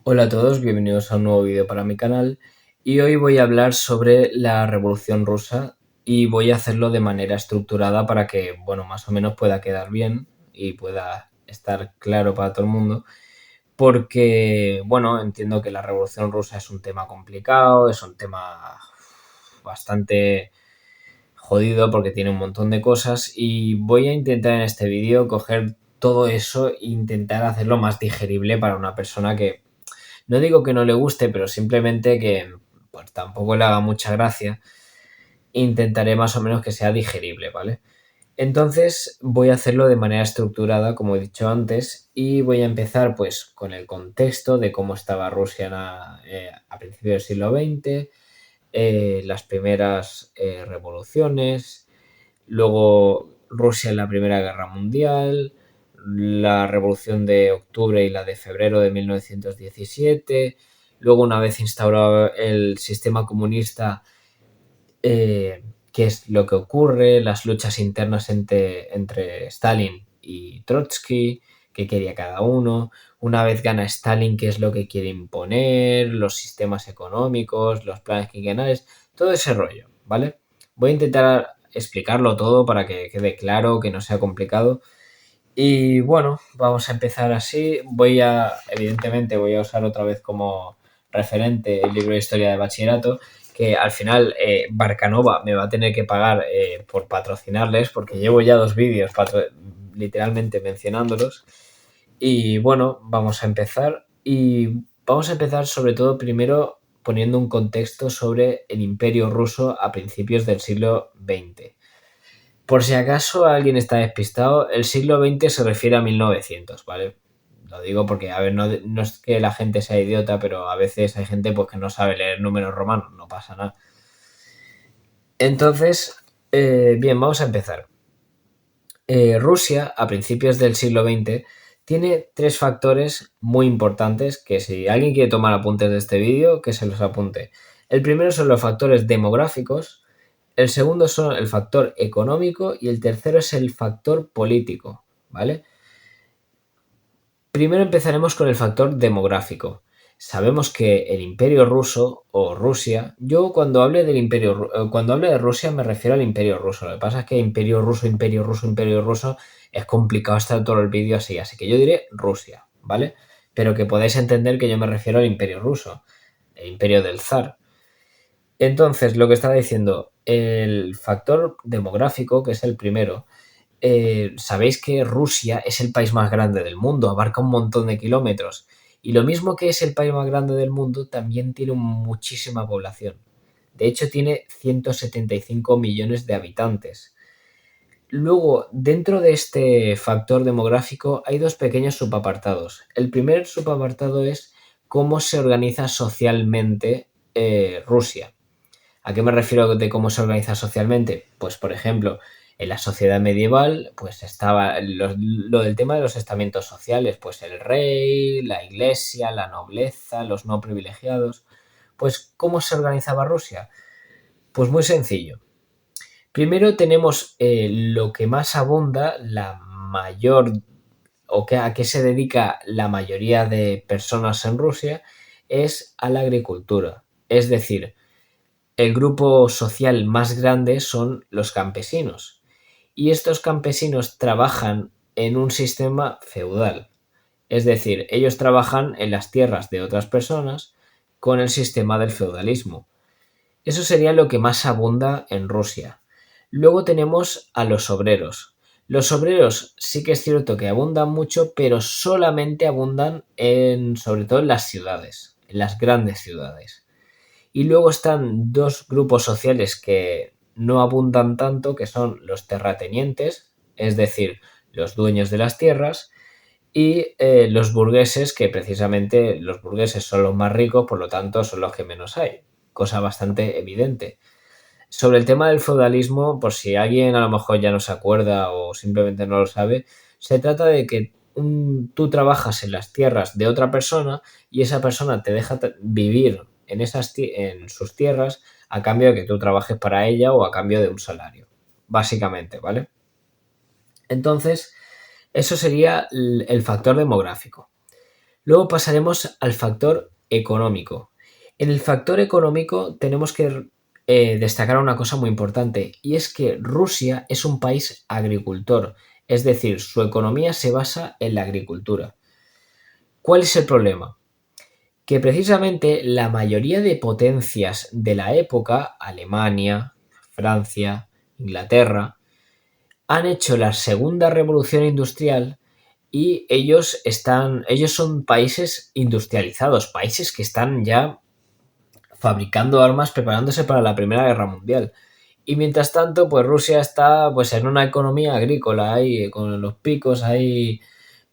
Hola a todos, bienvenidos a un nuevo vídeo para mi canal y hoy voy a hablar sobre la Revolución Rusa y voy a hacerlo de manera estructurada para que, bueno, más o menos pueda quedar bien y pueda estar claro para todo el mundo porque, bueno, entiendo que la Revolución Rusa es un tema complicado, es un tema bastante jodido porque tiene un montón de cosas y voy a intentar en este vídeo coger todo eso e intentar hacerlo más digerible para una persona que no digo que no le guste, pero simplemente que pues tampoco le haga mucha gracia. Intentaré más o menos que sea digerible, ¿vale? Entonces voy a hacerlo de manera estructurada, como he dicho antes, y voy a empezar pues con el contexto de cómo estaba Rusia a principios del siglo XX, las primeras revoluciones, luego Rusia en la Primera Guerra Mundial, la Revolución de Octubre y la de Febrero de 1917, luego una vez instaurado el sistema comunista, qué es lo que ocurre, las luchas internas entre Stalin y Trotsky, qué quería cada uno, una vez gana Stalin, qué es lo que quiere imponer, los sistemas económicos, los planes quinquenales, todo ese rollo, ¿vale? Voy a intentar explicarlo todo para que quede claro, que no sea complicado. Y bueno, vamos a empezar así. Evidentemente, voy a usar otra vez como referente el libro de historia de bachillerato, que al final Barcanova me va a tener que pagar por patrocinarles, porque llevo ya dos vídeos literalmente mencionándolos. Y bueno, vamos a empezar. Y vamos a empezar sobre todo primero poniendo un contexto sobre el Imperio Ruso a principios del siglo XX. Por si acaso alguien está despistado, el siglo XX se refiere a 1900, ¿vale? Lo digo porque, a ver, no es que la gente sea idiota, pero a veces hay gente pues, que no sabe leer números romanos, no pasa nada. Entonces, bien, vamos a empezar. Rusia, a principios del siglo XX, tiene tres factores muy importantes que si alguien quiere tomar apuntes de este vídeo, que se los apunte. El primero son los factores demográficos, el segundo son el factor económico y el tercero es el factor político, ¿vale? Primero empezaremos con el factor demográfico. Sabemos que el Imperio Ruso o Rusia, yo cuando hable cuando hable de Rusia me refiero al Imperio Ruso. Lo que pasa es que Imperio Ruso, Imperio Ruso, Imperio Ruso es complicado estar todo el vídeo así que yo diré Rusia, ¿vale? Pero que podáis entender que yo me refiero al Imperio Ruso, el Imperio del Zar. Entonces, lo que estaba diciendo, el factor demográfico, que es el primero, sabéis que Rusia es el país más grande del mundo, abarca un montón de kilómetros. Y lo mismo que es el país más grande del mundo, también tiene muchísima población. De hecho, tiene 175 millones de habitantes. Luego, dentro de este factor demográfico hay dos pequeños subapartados. El primer subapartado es cómo se organiza socialmente Rusia. ¿A qué me refiero de cómo se organiza socialmente? Pues, por ejemplo, en la sociedad medieval, pues estaba lo del tema de los estamentos sociales, pues el rey, la iglesia, la nobleza, los no privilegiados. Pues, ¿cómo se organizaba Rusia? Pues muy sencillo. Primero tenemos lo que más abunda, la mayor, a qué se dedica la mayoría de personas en Rusia, es a la agricultura. Es decir, el grupo social más grande son los campesinos. Y estos campesinos trabajan en un sistema feudal. Es decir, ellos trabajan en las tierras de otras personas con el sistema del feudalismo. Eso sería lo que más abunda en Rusia. Luego tenemos a los obreros. Los obreros sí que es cierto que abundan mucho, pero solamente abundan sobre todo en las ciudades, en las grandes ciudades. Y luego están dos grupos sociales que no abundan tanto, que son los terratenientes, es decir, los dueños de las tierras, y los burgueses, que precisamente los burgueses son los más ricos, por lo tanto son los que menos hay. Cosa bastante evidente. Sobre el tema del feudalismo, por si alguien a lo mejor ya no se acuerda o simplemente no lo sabe, se trata de que tú trabajas en las tierras de otra persona y esa persona te deja vivir en sus tierras a cambio de que tú trabajes para ella o a cambio de un salario, básicamente, ¿vale? Entonces, eso sería el factor demográfico. Luego pasaremos al factor económico. En el factor económico tenemos que destacar una cosa muy importante, y es que Rusia es un país agricultor, es decir, su economía se basa en la agricultura. ¿Cuál es el problema? Que precisamente la mayoría de potencias de la época, Alemania, Francia, Inglaterra, han hecho la segunda revolución industrial y ellos son países industrializados, países que están ya fabricando armas, preparándose para la Primera Guerra Mundial. Y mientras tanto, pues Rusia está pues en una economía agrícola ahí, con los picos ahí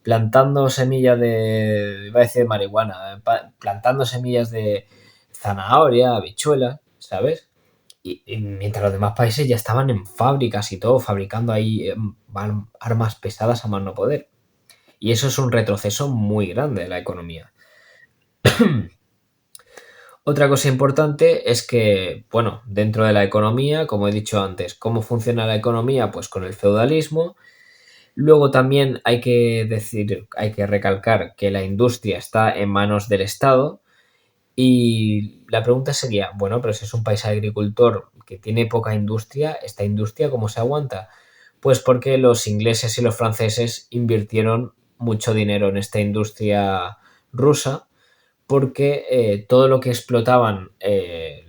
plantando semillas de, iba a decir marihuana, plantando semillas de zanahoria, habichuela, ¿sabes? Y mientras los demás países ya estaban en fábricas y todo, fabricando ahí armas pesadas a más no poder. Y eso es un retroceso muy grande de la economía. Otra cosa importante es que, bueno, dentro de la economía, como he dicho antes, ¿cómo funciona la economía? Pues con el feudalismo. Luego también hay que decir, hay que recalcar que la industria está en manos del Estado. Y la pregunta sería, bueno, pero si es un país agricultor que tiene poca industria, ¿esta industria cómo se aguanta? Pues porque los ingleses y los franceses invirtieron mucho dinero en esta industria rusa, porque todo lo que explotaban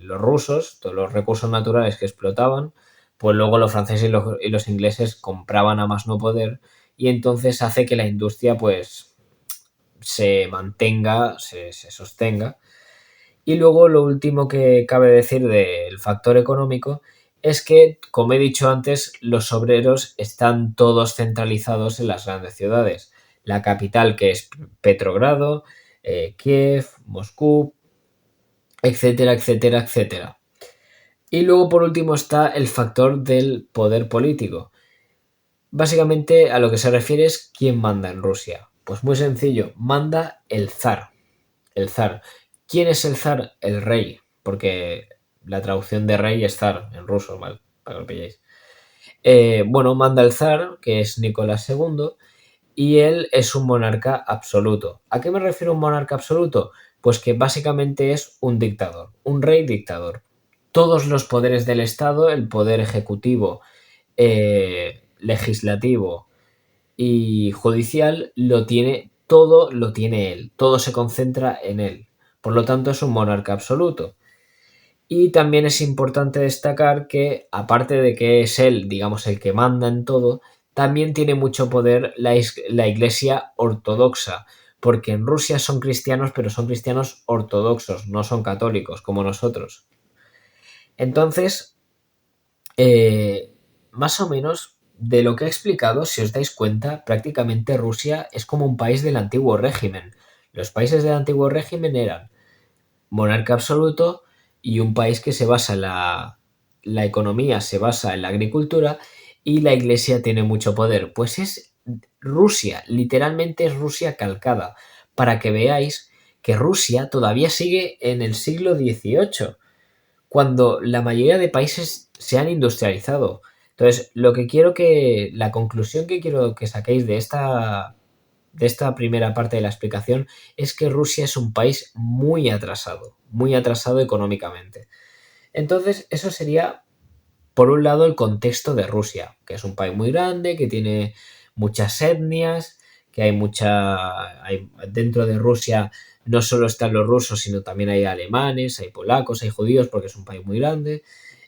los rusos, todos los recursos naturales que explotaban, pues luego los franceses y los ingleses compraban a más no poder, y entonces hace que la industria pues se mantenga, se sostenga. Y luego lo último que cabe decir del factor económico es que, como he dicho antes, los obreros están todos centralizados en las grandes ciudades. La capital, que es Petrogrado, Kiev, Moscú, etcétera, etcétera, etcétera. Y luego, por último, está el factor del poder político. Básicamente, a lo que se refiere es quién manda en Rusia. Pues muy sencillo, manda el zar. El zar. ¿Quién es el zar? El rey, porque la traducción de rey es zar en ruso, ¿vale? Para que lo pilléis. Bueno, manda el zar, que es Nicolás II, y él es un monarca absoluto. ¿A qué me refiero un monarca absoluto? Pues que básicamente es un dictador, un rey dictador. Todos los poderes del Estado, el poder ejecutivo, legislativo y judicial, lo tiene él, todo se concentra en él. Por lo tanto, es un monarca absoluto. Y también es importante destacar que, aparte de que es él, digamos, el que manda en todo, también tiene mucho poder la Iglesia ortodoxa, porque en Rusia son cristianos, pero son cristianos ortodoxos, no son católicos como nosotros. Entonces, eh, más o menos de lo que he explicado, si os dais cuenta, prácticamente Rusia es como un país del antiguo régimen. Los países del antiguo régimen eran monarca absoluto y un país que se basa en la economía, se basa en la agricultura, y la iglesia tiene mucho poder. Pues es Rusia, literalmente es Rusia calcada, para que veáis que Rusia todavía sigue en el siglo XVIII, cuando la mayoría de países se han industrializado. Entonces, la conclusión que quiero que saquéis de esta primera parte de la explicación es que Rusia es un país muy atrasado económicamente. Entonces, eso sería, por un lado, el contexto de Rusia, que es un país muy grande, que tiene muchas etnias, que dentro de Rusia no solo están los rusos, sino también hay alemanes, hay polacos, hay judíos, porque es un país muy grande.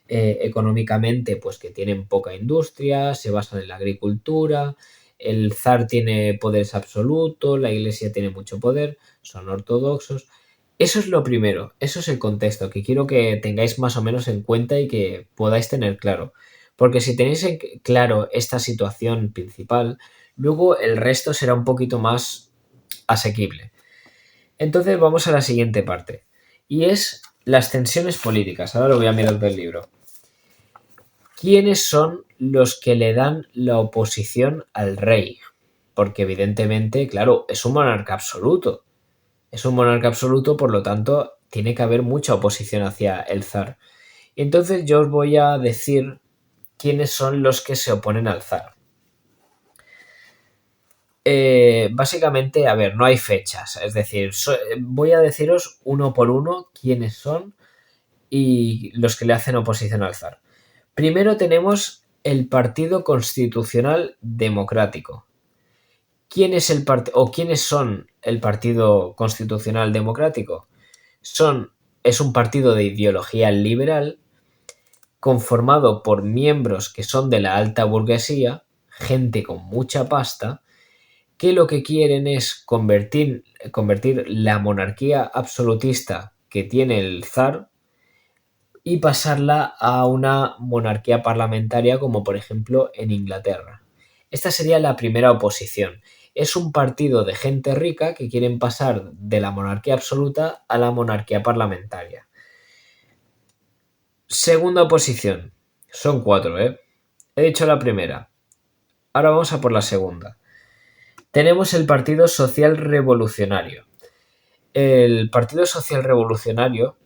Económicamente, pues que tienen poca industria, se basan en la agricultura, el zar tiene poderes absolutos, la iglesia tiene mucho poder, son ortodoxos. Eso es lo primero, eso es el contexto que quiero que tengáis más o menos en cuenta y que podáis tener claro. Porque si tenéis claro esta situación principal, luego el resto será un poquito más asequible. Entonces vamos a la siguiente parte, y es las tensiones políticas. Ahora lo voy a mirar del libro. ¿Quiénes son los que le dan la oposición al rey? Porque evidentemente, claro, es un monarca absoluto. Es un monarca absoluto, por lo tanto, tiene que haber mucha oposición hacia el zar. Entonces yo os voy a decir quiénes son los que se oponen al zar. Básicamente, a ver, no hay fechas. Es decir, voy a deciros uno por uno quiénes son y los que le hacen oposición al zar. Primero tenemos el Partido Constitucional Democrático. ¿Quién es quiénes son el Partido Constitucional Democrático? Es un partido de ideología liberal conformado por miembros que son de la alta burguesía, gente con mucha pasta, que lo que quieren es convertir la monarquía absolutista que tiene el zar y pasarla a una monarquía parlamentaria como por ejemplo en Inglaterra. Esta sería la primera oposición. Es un partido de gente rica que quieren pasar de la monarquía absoluta a la monarquía parlamentaria. Segunda oposición. Son 4, ¿eh? He dicho la primera. Ahora vamos a por la segunda. Tenemos el Partido Social Revolucionario. El Partido Social Revolucionario,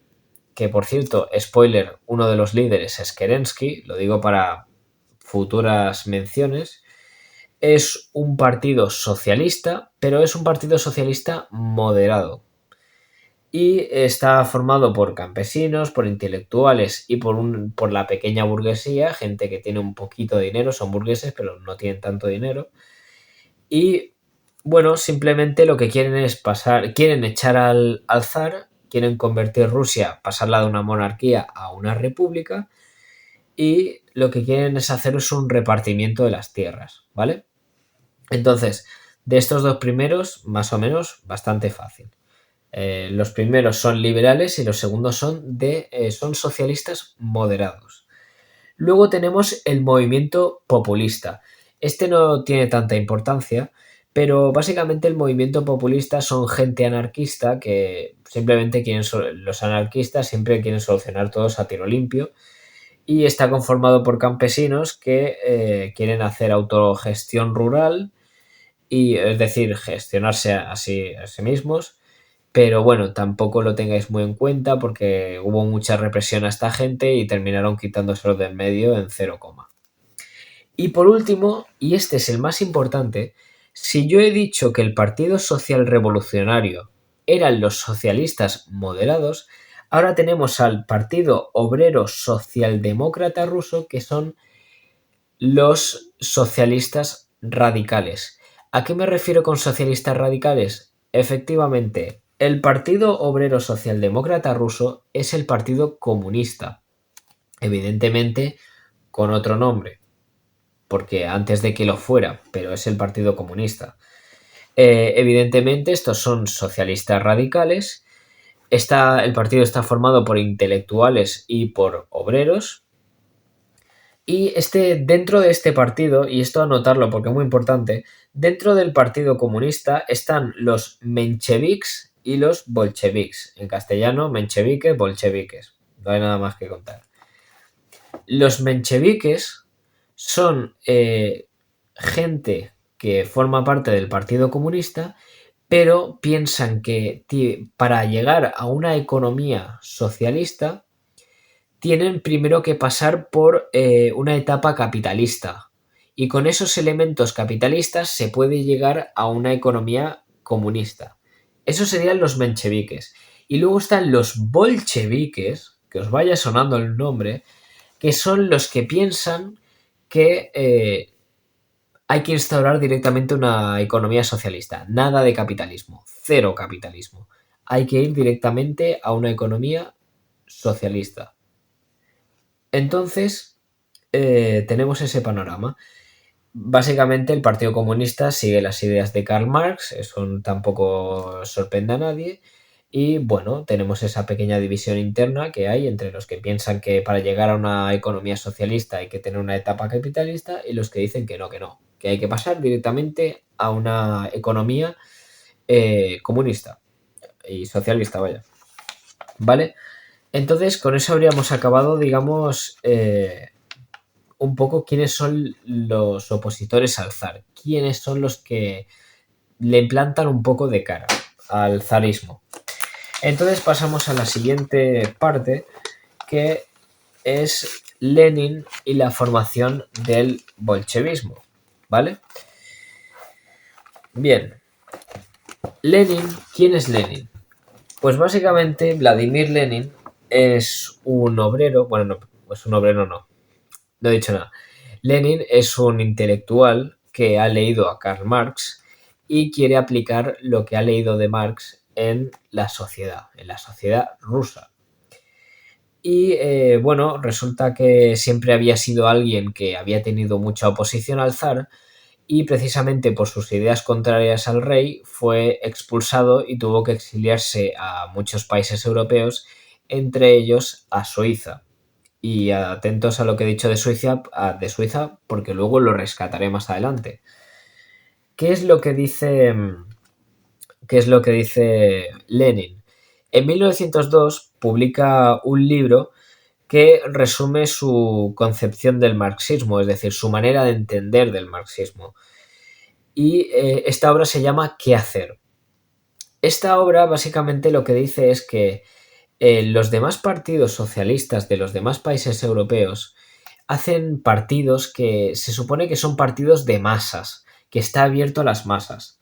que por cierto, spoiler, uno de los líderes es Kerensky, lo digo para futuras menciones, es un partido socialista, pero es un partido socialista moderado. Y está formado por campesinos, por intelectuales y por la pequeña burguesía, gente que tiene un poquito de dinero, son burgueses, pero no tienen tanto dinero. Y bueno, simplemente lo que quieren es quieren echar al zar, quieren convertir Rusia, pasarla de una monarquía a una república, y lo que quieren es hacer un repartimiento de las tierras, ¿vale? Entonces, de estos dos primeros, más o menos, bastante fácil. Los primeros son liberales y los segundos son socialistas moderados. Luego tenemos el movimiento populista. Este no tiene tanta importancia, pero básicamente el movimiento populista son gente anarquista que simplemente los anarquistas siempre quieren solucionar todos a tiro limpio, y está conformado por campesinos que quieren hacer autogestión rural, y es decir, gestionarse a sí mismos. Pero bueno, tampoco lo tengáis muy en cuenta porque hubo mucha represión a esta gente y terminaron quitándoselo del medio en 0, y por último, y este es el más importante, si yo he dicho que el Partido Social Revolucionario eran los socialistas moderados, ahora tenemos al Partido Obrero Socialdemócrata Ruso, que son los socialistas radicales. ¿A qué me refiero con socialistas radicales? Efectivamente, el Partido Obrero Socialdemócrata Ruso es el Partido Comunista, evidentemente con otro nombre, porque antes de que lo fuera, pero es el Partido Comunista. Evidentemente, estos son socialistas radicales. El partido está formado por intelectuales y por obreros. Y dentro de este partido, y esto anotarlo porque es muy importante, dentro del Partido Comunista están los mencheviques y los bolcheviques. En castellano, mencheviques, bolcheviques. No hay nada más que contar. Los mencheviques son gente que forma parte del Partido Comunista, pero piensan que para llegar a una economía socialista tienen primero que pasar por una etapa capitalista, y con esos elementos capitalistas se puede llegar a una economía comunista. Esos serían los mencheviques. Y luego están los bolcheviques, que os vaya sonando el nombre, que son los que piensan que hay que instaurar directamente una economía socialista. Nada de capitalismo, cero capitalismo. Hay que ir directamente a una economía socialista. Entonces, tenemos ese panorama. Básicamente, el Partido Comunista sigue las ideas de Karl Marx, eso tampoco sorprende a nadie. Y bueno, tenemos esa pequeña división interna que hay entre los que piensan que para llegar a una economía socialista hay que tener una etapa capitalista, y los que dicen que no, que hay que pasar directamente a una economía comunista y socialista, vaya. ¿Vale? Entonces, con eso habríamos acabado, digamos, un poco quiénes son los opositores al zar, quiénes son los que le plantan un poco de cara al zarismo. Entonces pasamos a la siguiente parte, que es Lenin y la formación del bolchevismo, ¿vale? Bien, Lenin, ¿quién es Lenin? Pues básicamente Vladimir Lenin es un obrero, bueno, no, es un obrero no he dicho nada. Lenin es un intelectual que ha leído a Karl Marx y quiere aplicar lo que ha leído de Marx en la sociedad rusa. Y bueno, resulta que siempre había sido alguien que había tenido mucha oposición al zar y precisamente por sus ideas contrarias al rey fue expulsado y tuvo que exiliarse a muchos países europeos, entre ellos a Suiza. Y atentos a lo que he dicho de Suiza, porque luego lo rescataré más adelante. ¿Qué es lo que dice, qué es lo que dice Lenin? En 1902 publica un libro que resume su concepción del marxismo, es decir, su manera de entender del marxismo. Y esta obra se llama ¿Qué hacer? Esta obra básicamente lo que dice es que los demás partidos socialistas de los demás países europeos hacen partidos que se supone que son partidos de masas, que está abierto a las masas.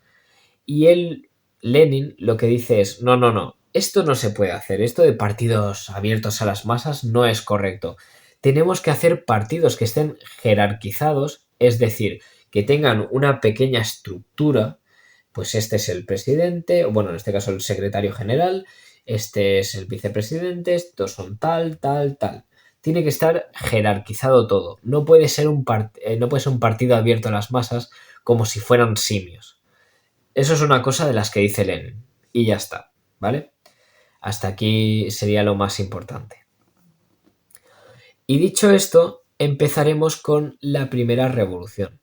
Y él, Lenin, lo que dice es, no, no, no, esto no se puede hacer, esto de partidos abiertos a las masas no es correcto. Tenemos que hacer partidos que estén jerarquizados, es decir, que tengan una pequeña estructura, pues este es el presidente, o bueno, en este caso el secretario general, este es el vicepresidente, estos son tal, tal, tal. Tiene que estar jerarquizado todo. No puede ser un partido abierto a las masas como si fueran simios. Eso es una cosa de las que dice Lenin. Y ya está, ¿vale? Hasta aquí sería lo más importante. Y dicho esto, empezaremos con la primera revolución.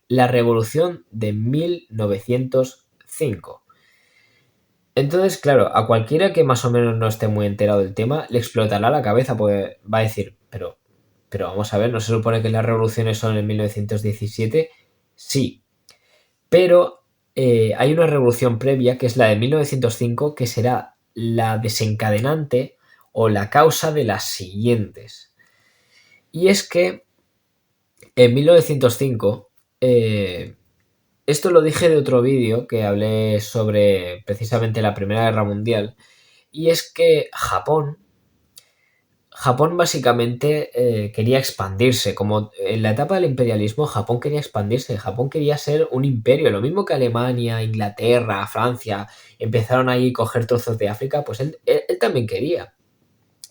La revolución de 1905. Entonces, claro, a cualquiera que más o menos no esté muy enterado del tema, le explotará la cabeza, porque va a decir, pero vamos a ver, ¿no se supone que las revoluciones son en 1917? Sí, pero hay una revolución previa, que es la de 1905, que será la desencadenante o la causa de las siguientes. Y es que en 1905, esto lo dije de otro vídeo que hablé sobre precisamente la Primera Guerra Mundial, y es que Japón básicamente quería expandirse. Como en la etapa del imperialismo, Japón quería expandirse. Japón quería ser un imperio. Lo mismo que Alemania, Inglaterra, Francia empezaron ahí a coger trozos de África, pues él también quería.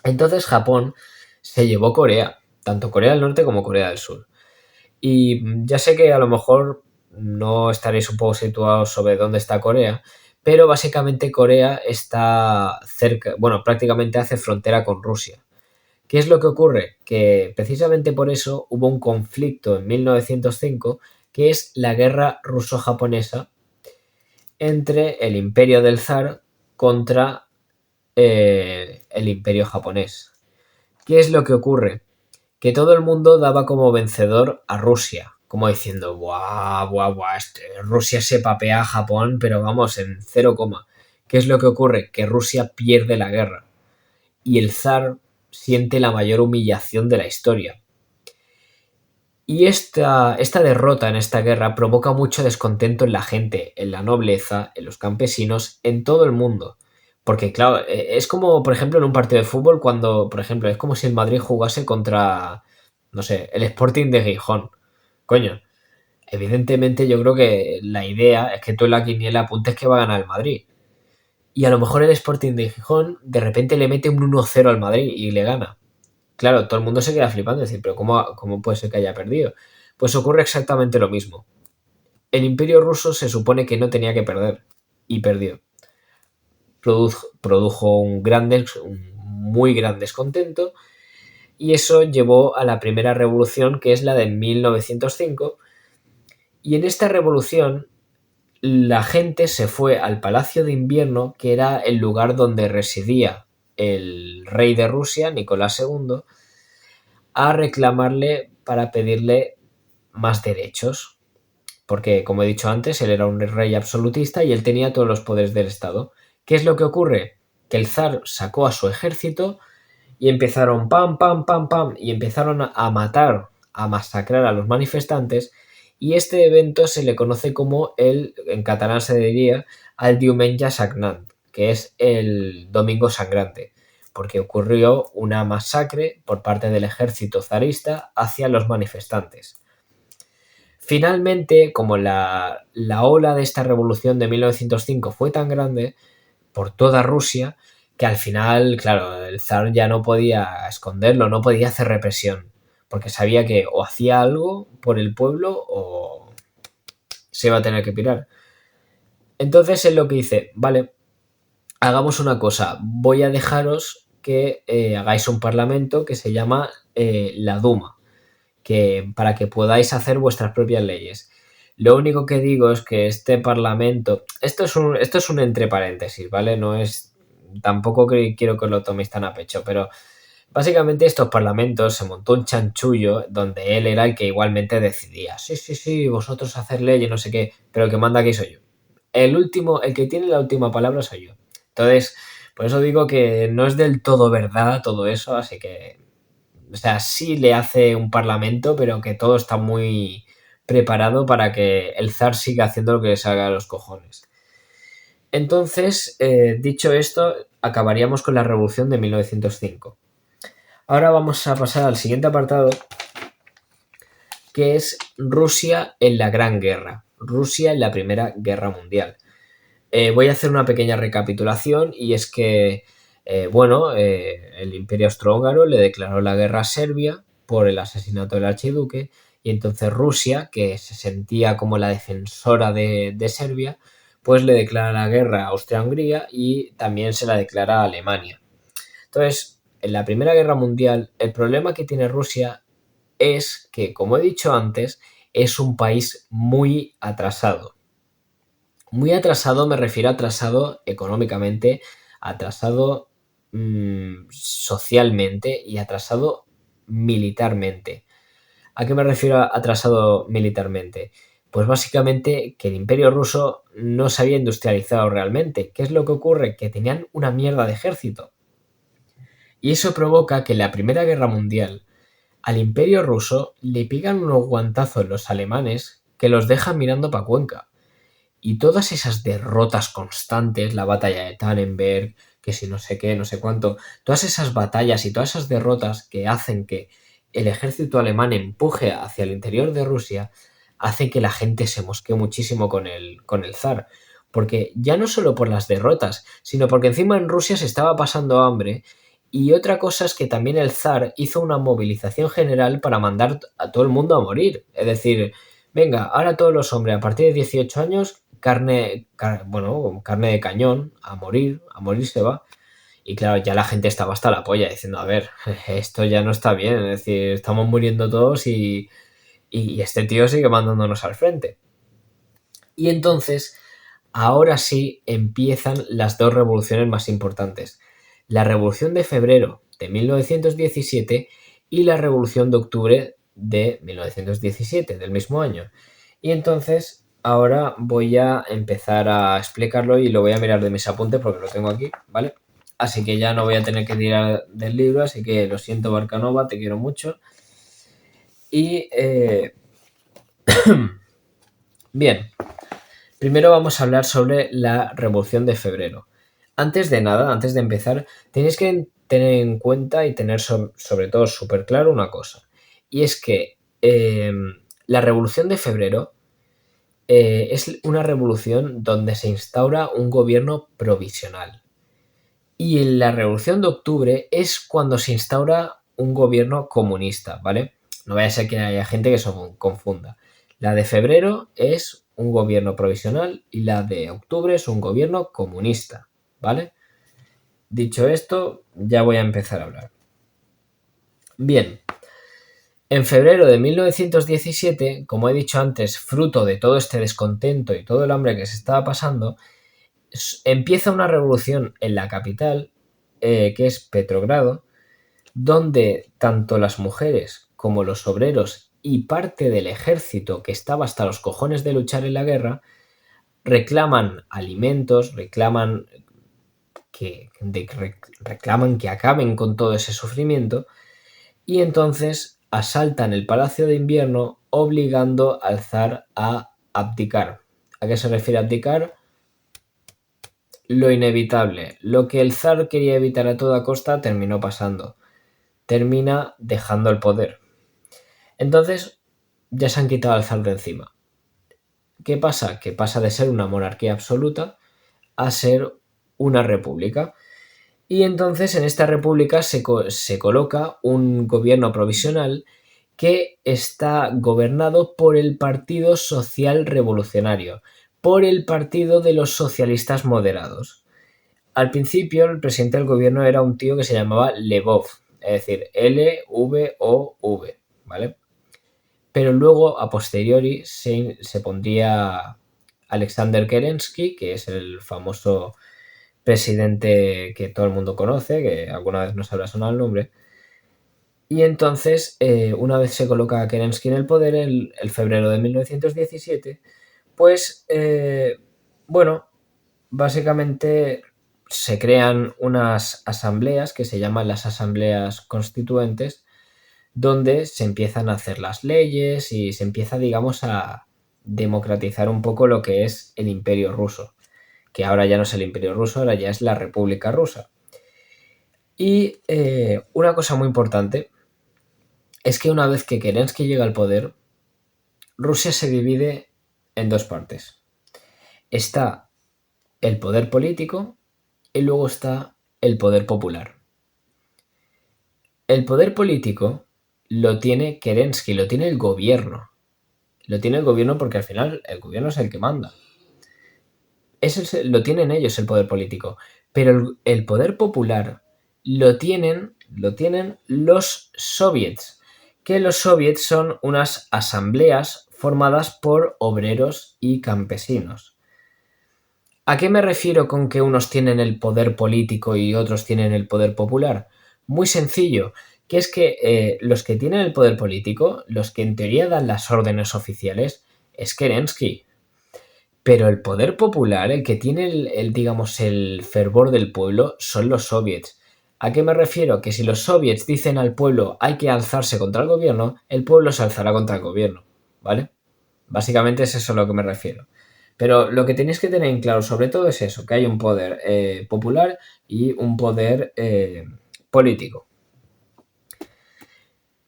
Entonces Japón se llevó Corea, tanto Corea del Norte como Corea del Sur. Y ya sé que a lo mejor no estaréis un poco situados sobre dónde está Corea, pero básicamente Corea está cerca, bueno, prácticamente hace frontera con Rusia. ¿Qué es lo que ocurre? Que precisamente por eso hubo un conflicto en 1905, que es la guerra ruso-japonesa entre el imperio del zar contra el imperio japonés. ¿Qué es lo que ocurre? Que todo el mundo daba como vencedor a Rusia, como diciendo, buah, buah, buah, Rusia se papea a Japón, pero vamos, en cero coma. ¿Qué es lo que ocurre? Que Rusia pierde la guerra y el zar siente la mayor humillación de la historia. Y esta derrota en esta guerra provoca mucho descontento en la gente, en la nobleza, en los campesinos, en todo el mundo. Porque, claro, es como, por ejemplo, en un partido de fútbol, cuando, por ejemplo, es como si el Madrid jugase contra, no sé, el Sporting de Gijón. Coño, evidentemente yo creo que la idea es que tú en la quiniela apuntes que va a ganar el Madrid. Y a lo mejor el Sporting de Gijón de repente le mete un 1-0 al Madrid y le gana. Claro, todo el mundo se queda flipando, es decir, pero ¿cómo puede ser que haya perdido? Pues ocurre exactamente lo mismo. El Imperio ruso se supone que no tenía que perder y perdió. Produjo un muy gran descontento y eso llevó a la primera revolución, que es la de 1905. Y en esta revolución la gente se fue al Palacio de Invierno, que era el lugar donde residía el rey de Rusia, Nicolás II, a reclamarle para pedirle más derechos. Porque, como he dicho antes, él era un rey absolutista y él tenía todos los poderes del Estado. ¿Qué es lo que ocurre? Que el zar sacó a su ejército y empezaron pam, pam, pam, pam, y empezaron a matar, a masacrar a los manifestantes, Y este evento se le conoce como en catalán se diría, el Diumenge Sagnant, que es el Domingo Sangrante, porque ocurrió una masacre por parte del ejército zarista hacia los manifestantes. Finalmente, como la ola de esta revolución de 1905 fue tan grande por toda Rusia, que al final, claro, el zar ya no podía esconderlo, no podía hacer represión, porque sabía que o hacía algo por el pueblo o se iba a tener que pirar. Entonces es lo que dice, vale, hagamos una cosa, voy a dejaros que hagáis un parlamento que se llama la Duma, que, para que podáis hacer vuestras propias leyes. Lo único que digo es que este parlamento, esto es un entre paréntesis, ¿vale? No es, tampoco quiero que os lo toméis tan a pecho, pero básicamente estos parlamentos se montó un chanchullo donde él era el que igualmente decidía, sí, sí, sí, vosotros hacer leyes, no sé qué, pero el que manda aquí soy yo. El último, el que tiene la última palabra soy yo. Entonces, por eso digo que no es del todo verdad todo eso, así que, o sea, sí le hace un parlamento, pero que todo está muy preparado para que el zar siga haciendo lo que le salga a los cojones. Entonces, dicho esto, acabaríamos con la revolución de 1905. Ahora vamos a pasar al siguiente apartado, que es Rusia en la Gran Guerra, Rusia en la Primera Guerra Mundial. Voy a hacer una pequeña recapitulación y es que, el Imperio Austrohúngaro le declaró la guerra a Serbia por el asesinato del archiduque y entonces Rusia, que se sentía como la defensora de Serbia, pues le declara la guerra a Austria-Hungría y también se la declara a Alemania. Entonces, en la Primera Guerra Mundial, el problema que tiene Rusia es que, como he dicho antes, es un país muy atrasado. Muy atrasado me refiero a atrasado económicamente, atrasado socialmente y atrasado militarmente. ¿A qué me refiero a atrasado militarmente? Pues básicamente que el Imperio Ruso no se había industrializado realmente. ¿Qué es lo que ocurre? Que tenían una mierda de ejército. Y eso provoca que en la Primera Guerra Mundial al Imperio Ruso le pegan unos guantazos los alemanes que los dejan mirando para Cuenca. Y todas esas derrotas constantes, la batalla de Tannenberg, que si no sé qué, no sé cuánto, todas esas batallas y todas esas derrotas que hacen que el ejército alemán empuje hacia el interior de Rusia, hacen que la gente se mosquee muchísimo con el zar. Porque ya no solo por las derrotas, sino porque encima en Rusia se estaba pasando hambre. Y otra cosa es que también el zar hizo una movilización general para mandar a todo el mundo a morir. Es decir, venga, ahora todos los hombres a partir de 18 años carne de cañón, a morir se va. Y claro, ya la gente estaba hasta la polla diciendo, a ver, esto ya no está bien, es decir, estamos muriendo todos y este tío sigue mandándonos al frente. Y entonces, ahora sí empiezan las dos revoluciones más importantes. La Revolución de Febrero de 1917 y la Revolución de Octubre de 1917, del mismo año. Y entonces, ahora voy a empezar a explicarlo y lo voy a mirar de mis apuntes porque lo tengo aquí, ¿vale? Así que ya no voy a tener que tirar del libro, así que lo siento, Barcanova, te quiero mucho. Y bien, primero vamos a hablar sobre la Revolución de Febrero. Antes de nada, antes de empezar, tenéis que tener en cuenta y tener sobre todo súper claro una cosa. Y es que la Revolución de Febrero es una revolución donde se instaura un gobierno provisional. Y en la Revolución de Octubre es cuando se instaura un gobierno comunista, ¿vale? No vaya a ser que haya gente que se confunda. La de febrero es un gobierno provisional y la de octubre es un gobierno comunista, ¿vale? Dicho esto, ya voy a empezar a hablar. Bien, en febrero de 1917, como he dicho antes, fruto de todo este descontento y todo el hambre que se estaba pasando, empieza una revolución en la capital, que es Petrogrado, donde tanto las mujeres como los obreros y parte del ejército que estaba hasta los cojones de luchar en la guerra reclaman alimentos, reclaman que acaben con todo ese sufrimiento y entonces asaltan el Palacio de Invierno, obligando al zar a abdicar. ¿A qué se refiere abdicar? Lo inevitable. Lo que el zar quería evitar a toda costa terminó pasando. Termina dejando el poder. Entonces, ya se han quitado al zar de encima. ¿Qué pasa? Que pasa de ser una monarquía absoluta a ser una república. Y entonces en esta república se coloca un gobierno provisional que está gobernado por el Partido Social Revolucionario, por el Partido de los Socialistas Moderados. Al principio el presidente del gobierno era un tío que se llamaba Lvov, es decir, L-V-O-V, ¿vale? Pero luego, a posteriori, se pondría Alexander Kerensky, que es el famoso presidente que todo el mundo conoce, que alguna vez nos habrá sonado el nombre. Y entonces, una vez se coloca a Kerensky en el poder, el febrero de 1917, pues, bueno, básicamente se crean unas asambleas que se llaman las asambleas constituentes, donde se empiezan a hacer las leyes y se empieza, digamos, a democratizar un poco lo que es el Imperio Ruso, que ahora ya no es el Imperio Ruso, ahora ya es la República Rusa. Y una cosa muy importante es que una vez que Kerensky llega al poder, Rusia se divide en dos partes. Está el poder político y luego está el poder popular. El poder político lo tiene Kerensky, lo tiene el gobierno. Lo tiene el gobierno porque al final el gobierno es el que manda. Lo tienen ellos el poder político. Pero el poder popular lo tienen los soviets. Que los soviets son unas asambleas formadas por obreros y campesinos. ¿A qué me refiero con que unos tienen el poder político y otros tienen el poder popular? Muy sencillo, que es que los que tienen el poder político, los que en teoría dan las órdenes oficiales, es Kerensky. Pero el poder popular, el que tiene digamos, el fervor del pueblo, son los soviets. ¿A qué me refiero? Que si los soviets dicen al pueblo hay que alzarse contra el gobierno, el pueblo se alzará contra el gobierno, ¿vale? Básicamente es eso a lo que me refiero. Pero lo que tenéis que tener en claro sobre todo es eso, que hay un poder popular y un poder político.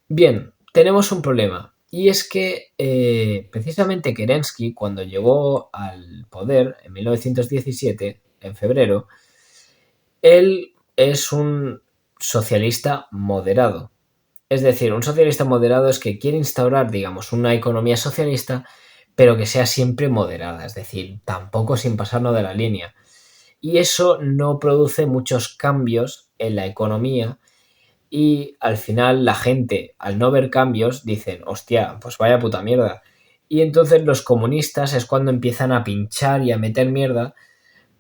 Bien, tenemos un problema. Y es que precisamente Kerensky, cuando llegó al poder en 1917, en febrero, él es un socialista moderado. Es decir, un socialista moderado es que quiere instaurar, digamos, una economía socialista, pero que sea siempre moderada, es decir, tampoco sin pasarnos de la línea. Y eso no produce muchos cambios en la economía y al final la gente, al no ver cambios, dicen, hostia, pues vaya puta mierda. Y entonces los comunistas es cuando empiezan a pinchar y a meter mierda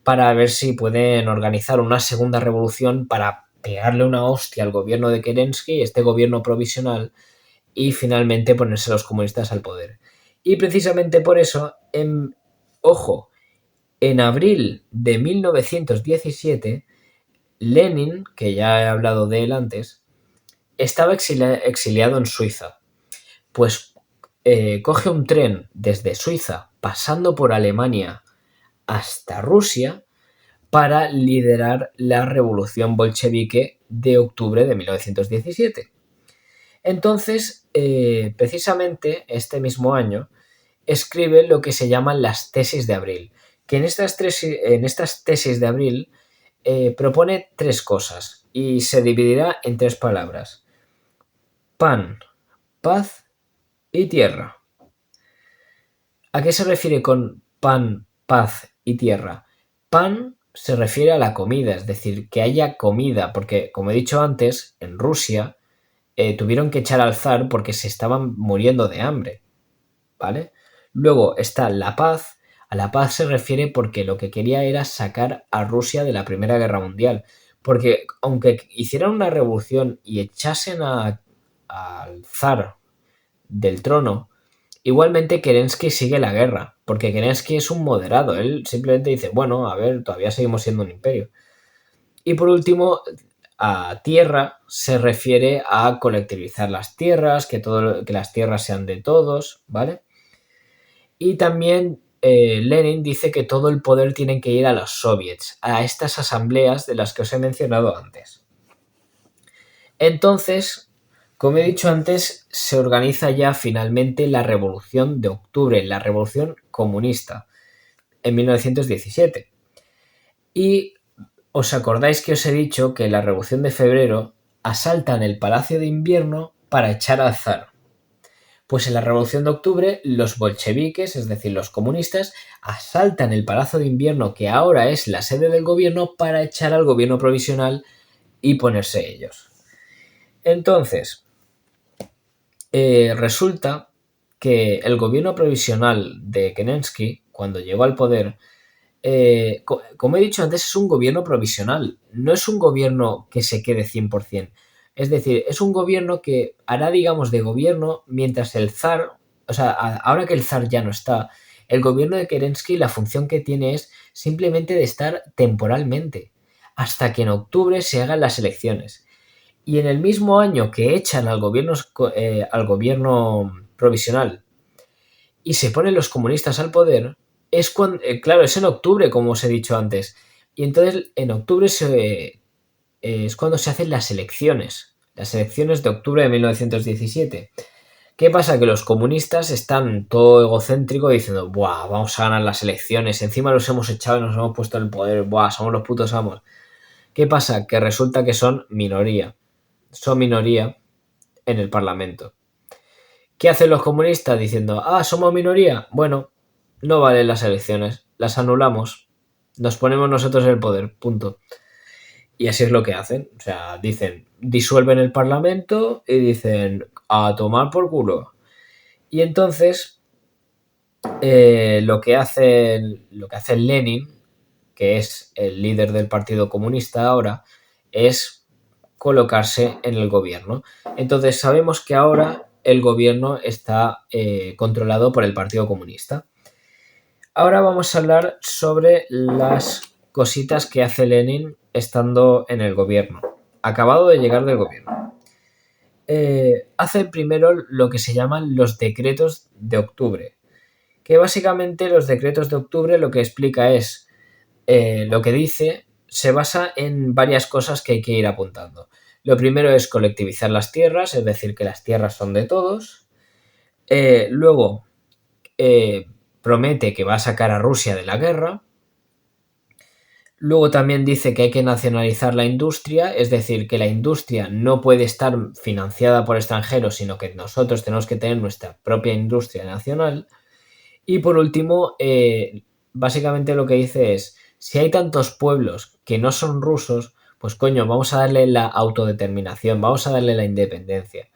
para ver si pueden organizar una segunda revolución para pegarle una hostia al gobierno de Kerensky, este gobierno provisional, y finalmente ponerse los comunistas al poder. Y precisamente por eso, ojo, en abril de 1917, Lenin, que ya he hablado de él antes, estaba exiliado en Suiza. Pues coge un tren desde Suiza, pasando por Alemania hasta Rusia, para liderar la revolución bolchevique de octubre de 1917. Entonces, precisamente este mismo año, escribe lo que se llaman las tesis de abril, que en estas tesis de abril propone tres cosas y se dividirá en tres palabras: pan, paz y tierra. ¿A qué se refiere con pan, paz y tierra? Pan se refiere a la comida, es decir, que haya comida, porque como he dicho antes, en Rusia tuvieron que echar al zar porque se estaban muriendo de hambre, ¿vale? Luego está la paz. A la paz se refiere porque lo que quería era sacar a Rusia de la Primera Guerra Mundial. Porque aunque hicieran una revolución y echasen al zar del trono, igualmente Kerensky sigue la guerra, porque Kerensky es un moderado. Él simplemente dice, bueno, a ver, todavía seguimos siendo un imperio. Y por último, a tierra se refiere a colectivizar las tierras, que las tierras sean de todos, ¿vale? Y también Lenin dice que todo el poder tiene que ir a los soviets, a estas asambleas de las que os he mencionado antes. Entonces, como he dicho antes, se organiza ya finalmente la Revolución de Octubre, la Revolución Comunista, en 1917. Y os acordáis que os he dicho que en la Revolución de Febrero asaltan el Palacio de Invierno para echar al zar. Pues en la Revolución de Octubre los bolcheviques, es decir, los comunistas, asaltan el Palacio de Invierno, que ahora es la sede del gobierno, para echar al gobierno provisional y ponerse ellos. Entonces, resulta que el gobierno provisional de Kerensky, cuando llegó al poder, como he dicho antes, es un gobierno provisional, no es un gobierno que se quede 100%. Es decir, es un gobierno que hará, digamos, de gobierno mientras el zar, o sea, ahora que el zar ya no está, el gobierno de Kerensky la función que tiene es simplemente de estar temporalmente, hasta que en octubre se hagan las elecciones. Y en el mismo año que echan al gobierno provisional y se ponen los comunistas al poder, es cuando, claro, es en octubre, como os he dicho antes. Y entonces en octubre es cuando se hacen las elecciones de octubre de 1917. ¿Qué pasa? Que los comunistas están todo egocéntricos diciendo, ¡buah! Vamos a ganar las elecciones, encima los hemos echado y nos hemos puesto en el poder, ¡buah! Somos los putos amos. ¿Qué pasa? Que resulta que son minoría en el Parlamento. ¿Qué hacen los comunistas diciendo, somos minoría? Bueno, no valen las elecciones, las anulamos, nos ponemos nosotros en el poder, punto. Y así es lo que hacen, o sea, dicen, disuelven el Parlamento y dicen, a tomar por culo. Y entonces, lo que hace Lenin, que es el líder del Partido Comunista ahora, es colocarse en el gobierno. Entonces sabemos que ahora el gobierno está controlado por el Partido Comunista. Ahora vamos a hablar sobre las cositas que hace Lenin estando en el gobierno, acabado de llegar del gobierno. Hace primero lo que se llaman los decretos de octubre, que básicamente los decretos de octubre lo que explica es, lo que dice se basa en varias cosas que hay que ir apuntando. Lo primero es colectivizar las tierras, es decir, que las tierras son de todos. Luego, promete que va a sacar a Rusia de la guerra. Luego también dice que hay que nacionalizar la industria, es decir, que la industria no puede estar financiada por extranjeros, sino que nosotros tenemos que tener nuestra propia industria nacional. Y por último, básicamente lo que dice es, si hay tantos pueblos que no son rusos, pues coño, vamos a darle la autodeterminación, vamos a darle la independencia.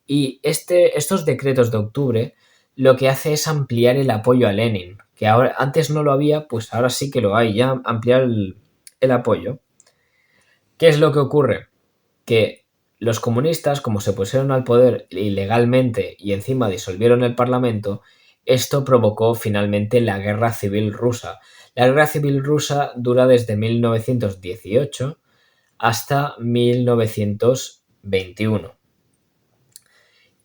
Y estos decretos de octubre lo que hace es ampliar el apoyo a Lenin, que ahora, antes no lo había, pues ahora sí que lo hay, ya ampliar el apoyo. ¿Qué es lo que ocurre? Que los comunistas, como se pusieron al poder ilegalmente y encima disolvieron el Parlamento, esto provocó finalmente la Guerra Civil Rusa. La Guerra Civil Rusa dura desde 1918 hasta 1921.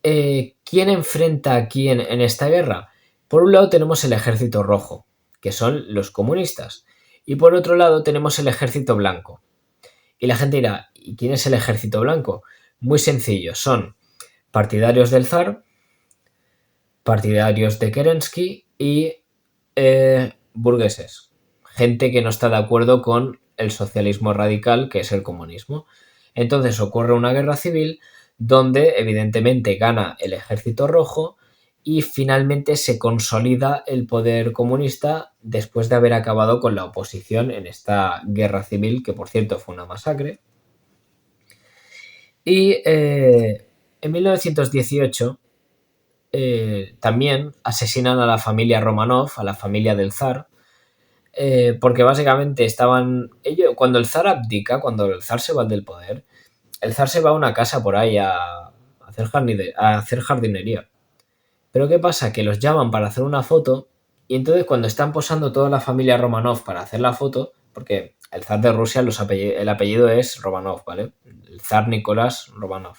¿Quién enfrenta a quién en esta guerra? Por un lado tenemos el Ejército Rojo, que son los comunistas, y por otro lado tenemos el Ejército Blanco. Y la gente dirá, ¿y quién es el Ejército Blanco? Muy sencillo, son partidarios del zar, partidarios de Kerensky y burgueses. Gente que no está de acuerdo con el socialismo radical, que es el comunismo. Entonces ocurre una guerra civil donde evidentemente gana el Ejército Rojo y finalmente se consolida el poder comunista después de haber acabado con la oposición en esta guerra civil, que por cierto fue una masacre. Y en 1918 también asesinan a la familia Romanov, a la familia del zar, porque básicamente cuando el zar abdica, cuando el zar se va del poder, el zar se va a una casa por ahí a hacer jardinería. Pero ¿qué pasa? Que los llaman para hacer una foto y entonces cuando están posando toda la familia Romanov para hacer la foto, porque el zar de Rusia, el apellido es Romanov, ¿vale? El zar Nicolás Romanov.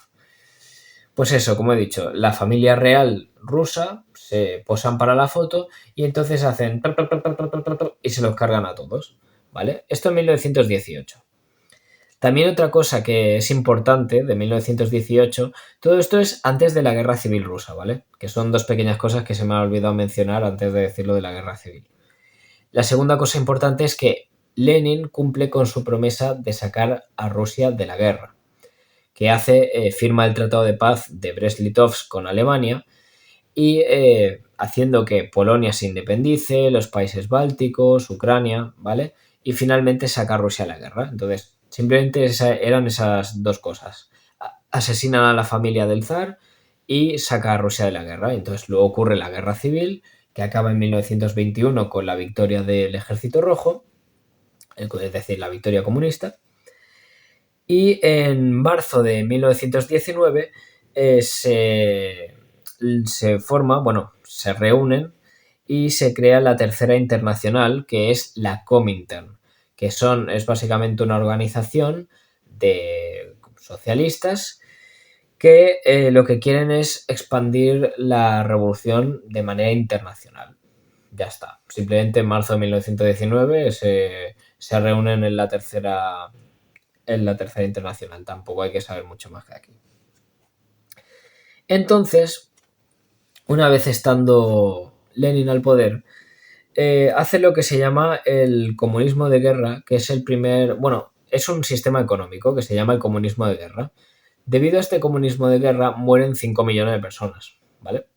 Pues eso, como he dicho, la familia real rusa se posan para la foto y entonces hacen y se los cargan a todos, ¿vale? Esto en 1918. También otra cosa que es importante de 1918, todo esto es antes de la Guerra Civil Rusa, ¿vale? Que son dos pequeñas cosas que se me ha olvidado mencionar antes de decirlo de la Guerra Civil. La segunda cosa importante es que Lenin cumple con su promesa de sacar a Rusia de la guerra, que firma el Tratado de Paz de Brest-Litovsk con Alemania y haciendo que Polonia se independice, los países bálticos, Ucrania, ¿vale? Y finalmente saca a Rusia a la guerra. Entonces, simplemente eran esas dos cosas. Asesinan a la familia del zar y saca a Rusia de la guerra. Entonces, luego ocurre la guerra civil, que acaba en 1921 con la victoria del Ejército Rojo, es decir, la victoria comunista. Y en marzo de 1919 se forma, bueno, se reúnen y se crea la Tercera Internacional, que es la Comintern, que es básicamente una organización de socialistas que lo que quieren es expandir la revolución de manera internacional. Ya está. Simplemente en marzo de 1919 se reúnen en la Tercera Internacional. Tampoco hay que saber mucho más que aquí. Entonces, una vez estando Lenin al poder, hace lo que se llama el comunismo de guerra, que es el primer, bueno, es un sistema económico que se llama el comunismo de guerra. Debido a este comunismo de guerra mueren 5 millones de personas, ¿vale?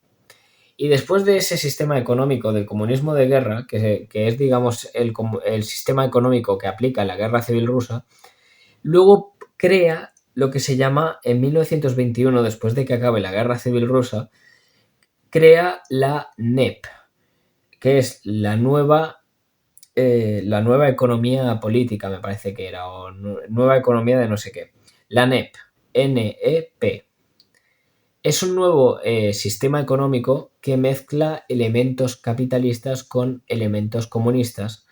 Y después de ese sistema económico del comunismo de guerra, que es, digamos, el sistema económico que aplica la guerra civil rusa, luego crea lo que se llama, en 1921, después de que acabe la guerra civil rusa, crea la NEP, que es la nueva economía política, me parece que era, o nueva economía de no sé qué. La NEP, N-E-P. Es un nuevo sistema económico que mezcla elementos capitalistas con elementos comunistas.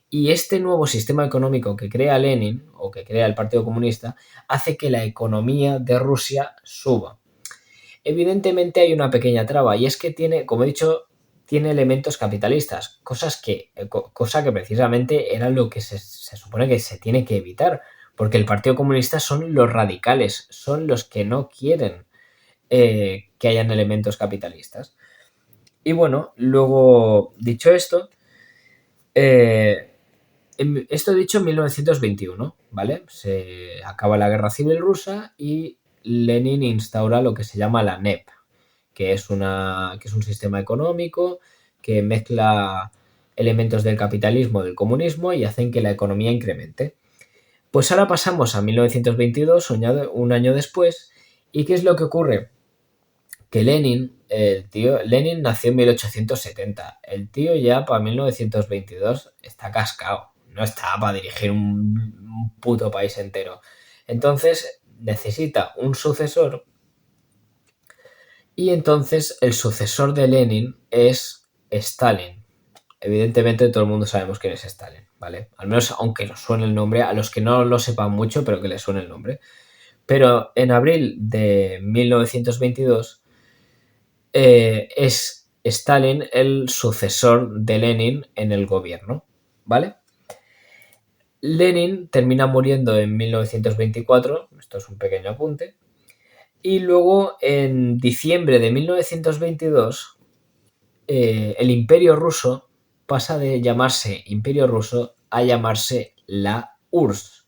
Y este nuevo sistema económico que crea Lenin, o que crea el Partido Comunista, hace que la economía de Rusia suba. Evidentemente hay una pequeña traba, y es que tiene, como he dicho, tiene elementos capitalistas, cosa que precisamente era lo que se supone que se tiene que evitar, porque el Partido Comunista son los radicales, son los que no quieren que hayan elementos capitalistas. Y bueno, luego, dicho esto, esto dicho en 1921, ¿vale? Se acaba la guerra civil rusa y Lenin instaura lo que se llama la NEP, que es un sistema económico que mezcla elementos del capitalismo, del comunismo y hacen que la economía incremente. Pues ahora pasamos a 1922, un año después, ¿y qué es lo que ocurre? Que Lenin nació en 1870. El tío ya para 1922 está cascado. No está para dirigir un puto país entero. Entonces necesita un sucesor. Y entonces el sucesor de Lenin es Stalin. Evidentemente todo el mundo sabemos quién es Stalin, ¿vale? Al menos aunque nos suene el nombre, a los que no lo sepan mucho, pero que les suene el nombre. Pero en abril de 1922 es Stalin el sucesor de Lenin en el gobierno, ¿vale? Lenin termina muriendo en 1924, esto es un pequeño apunte, y luego en diciembre de 1922 el Imperio Ruso pasa de llamarse Imperio Ruso a llamarse la URSS,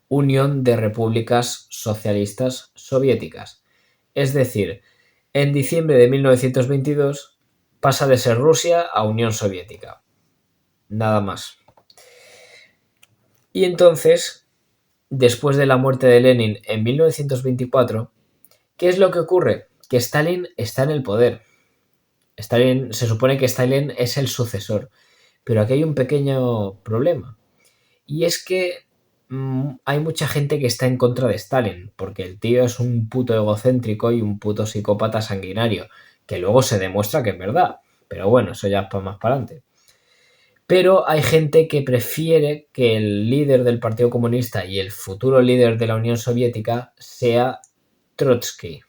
Unión de Repúblicas Socialistas Soviéticas. Es decir, en diciembre de 1922 pasa de ser Rusia a Unión Soviética. Nada más. Y entonces, después de la muerte de Lenin en 1924, ¿qué es lo que ocurre? Que Stalin está en el poder. Se supone que Stalin es el sucesor. Pero aquí hay un pequeño problema. Y es que hay mucha gente que está en contra de Stalin, porque el tío es un puto egocéntrico y un puto psicópata sanguinario, que luego se demuestra que es verdad. Pero bueno, eso ya es más para adelante. Pero hay gente que prefiere que el líder del Partido Comunista y el futuro líder de la Unión Soviética sea Trotsky.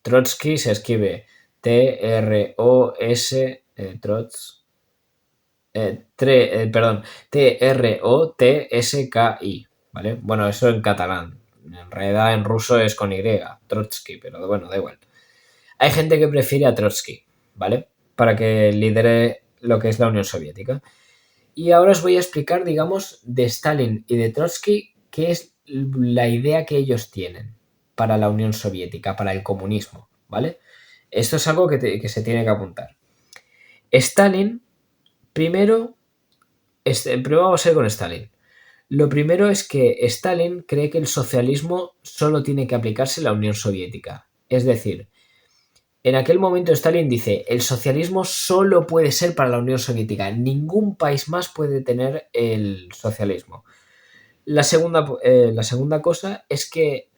Trotsky se escribe T-R-O-S, T-R-O-T-S-K-I, ¿vale? Bueno, eso en catalán. En realidad en ruso es con Y, Trotsky, pero bueno, da igual. Hay gente que prefiere a Trotsky, ¿vale? Para que lidere lo que es la Unión Soviética. Y ahora os voy a explicar, digamos, de Stalin y de Trotsky, qué es la idea que ellos tienen para la Unión Soviética, para el comunismo, ¿vale? Esto es algo que se tiene que apuntar. Stalin, primero vamos a ir con Stalin. Lo primero es que Stalin cree que el socialismo solo tiene que aplicarse en la Unión Soviética. Es decir, en aquel momento Stalin dice, el socialismo solo puede ser para la Unión Soviética, ningún país más puede tener el socialismo. La segunda cosa es que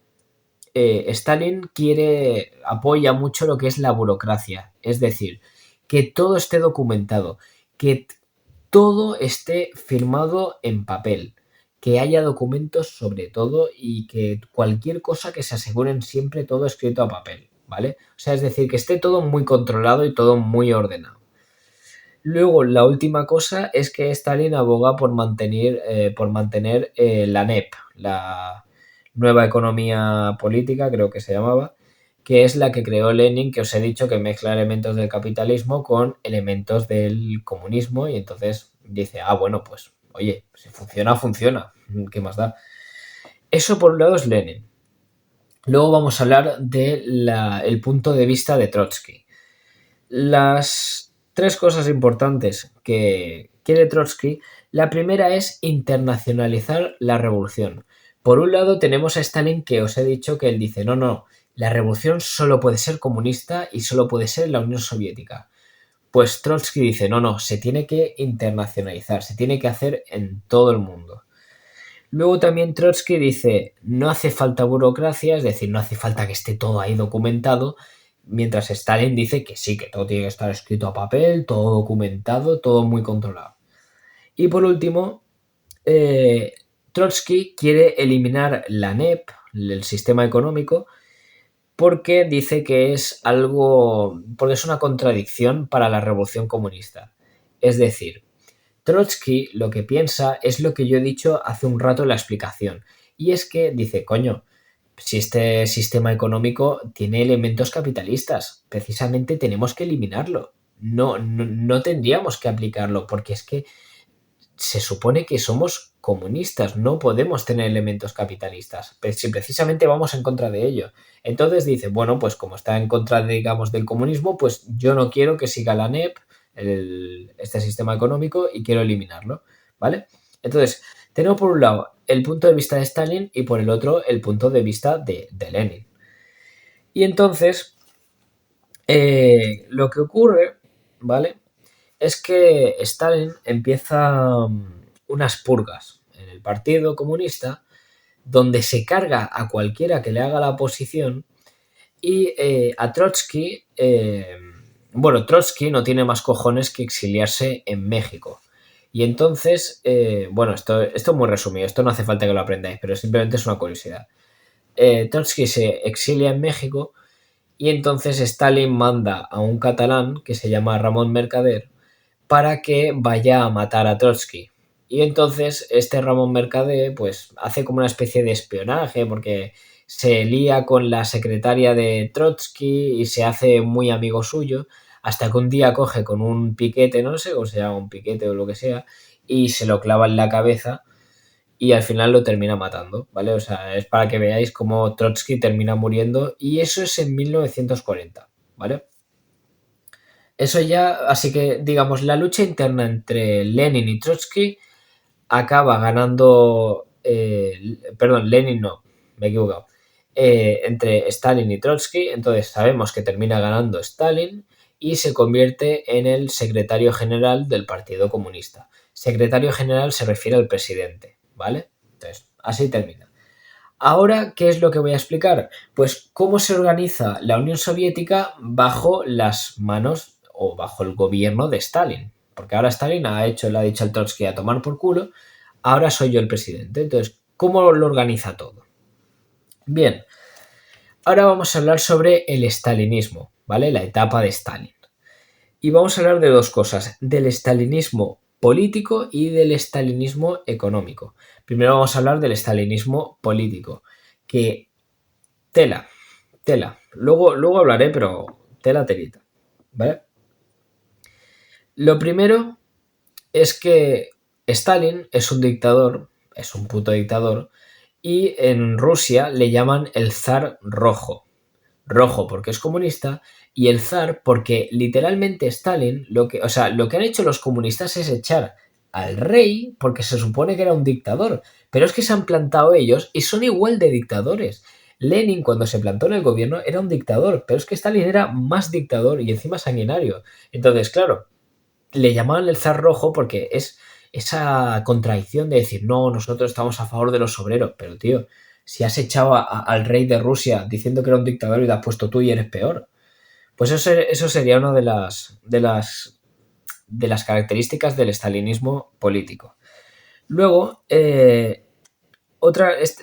Stalin apoya mucho lo que es la burocracia, es decir, que todo esté documentado, que todo esté firmado en papel, que haya documentos sobre todo y que cualquier cosa que se aseguren siempre todo escrito a papel, ¿vale? O sea, es decir, que esté todo muy controlado y todo muy ordenado. Luego, la última cosa es que Stalin aboga por mantener la NEP, la nueva economía política, creo que se llamaba, que es la que creó Lenin, que os he dicho que mezcla elementos del capitalismo con elementos del comunismo y entonces dice, bueno, pues oye, si funciona, funciona, ¿qué más da? Eso por un lado es Lenin. Luego vamos a hablar del punto de vista de Trotsky. Las tres cosas importantes que quiere Trotsky, la primera es internacionalizar la revolución. Por un lado tenemos a Stalin, que os he dicho que él dice, no, no, la revolución solo puede ser comunista y solo puede ser en la Unión Soviética. Pues Trotsky dice, no, no, se tiene que internacionalizar, se tiene que hacer en todo el mundo. Luego también Trotsky dice, no hace falta burocracia, es decir, no hace falta que esté todo ahí documentado, mientras Stalin dice que sí, que todo tiene que estar escrito a papel, todo documentado, todo muy controlado. Y por último, Trotsky quiere eliminar la NEP, el sistema económico, porque dice que porque es una contradicción para la revolución comunista. Es decir, Trotsky lo que piensa es lo que yo he dicho hace un rato en la explicación. Y es que dice, coño, si este sistema económico tiene elementos capitalistas, precisamente tenemos que eliminarlo. No, no, no tendríamos que aplicarlo porque es que se supone que somos comunistas, no podemos tener elementos capitalistas, pero si precisamente vamos en contra de ello. Entonces dice, bueno, pues como está en contra, digamos, del comunismo, pues yo no quiero que siga la NEP, este sistema económico, y quiero eliminarlo, ¿vale? Entonces, tenemos por un lado el punto de vista de Stalin y por el otro el punto de vista de Lenin. Y entonces, lo que ocurre, ¿vale? Es que Stalin empieza unas purgas en el Partido Comunista donde se carga a cualquiera que le haga la oposición y a Trotsky, bueno, Trotsky no tiene más cojones que exiliarse en México. Y entonces, bueno, esto es muy resumido, esto no hace falta que lo aprendáis, pero simplemente es una curiosidad. Trotsky se exilia en México y entonces Stalin manda a un catalán que se llama Ramón Mercader para que vaya a matar a Trotsky. Y entonces este Ramón Mercader pues hace como una especie de espionaje porque se lía con la secretaria de Trotsky y se hace muy amigo suyo hasta que un día coge con un piquete, no sé cómo se llama, un piquete o lo que sea, y se lo clava en la cabeza y al final lo termina matando, ¿vale? O sea, es para que veáis cómo Trotsky termina muriendo y eso es en 1940, ¿vale? Eso ya, así que digamos, la lucha interna entre Lenin y Trotsky acaba ganando, perdón, Lenin no, me he equivocado, entre Stalin y Trotsky, entonces sabemos que termina ganando Stalin y se convierte en el secretario general del Partido Comunista. Secretario general se refiere al presidente, ¿vale? Entonces, así termina. Ahora, ¿qué es lo que voy a explicar? Pues cómo se organiza la Unión Soviética bajo las manos o bajo el gobierno de Stalin, porque ahora Stalin le ha dicho al Trotsky a tomar por culo, ahora soy yo el presidente. Entonces, ¿cómo lo organiza todo? Bien, ahora vamos a hablar sobre el stalinismo, ¿vale? La etapa de Stalin. Y vamos a hablar de dos cosas, del estalinismo político y del estalinismo económico. Primero vamos a hablar del estalinismo político, que tela, tela. Luego hablaré, pero telita, ¿vale? Lo primero es que Stalin es un dictador, es un puto dictador, y en Rusia le llaman el zar rojo. Rojo porque es comunista y el zar porque literalmente Stalin, lo que han hecho los comunistas es echar al rey porque se supone que era un dictador, pero es que se han plantado ellos y son igual de dictadores. Lenin cuando se plantó en el gobierno era un dictador, pero es que Stalin era más dictador y encima sanguinario. Entonces, claro, le llamaban el zar rojo porque es esa contradicción de decir, no, nosotros estamos a favor de los obreros, pero tío, si has echado al rey de Rusia diciendo que era un dictador y te has puesto tú y eres peor. Pues eso sería una de las características del estalinismo político. Luego,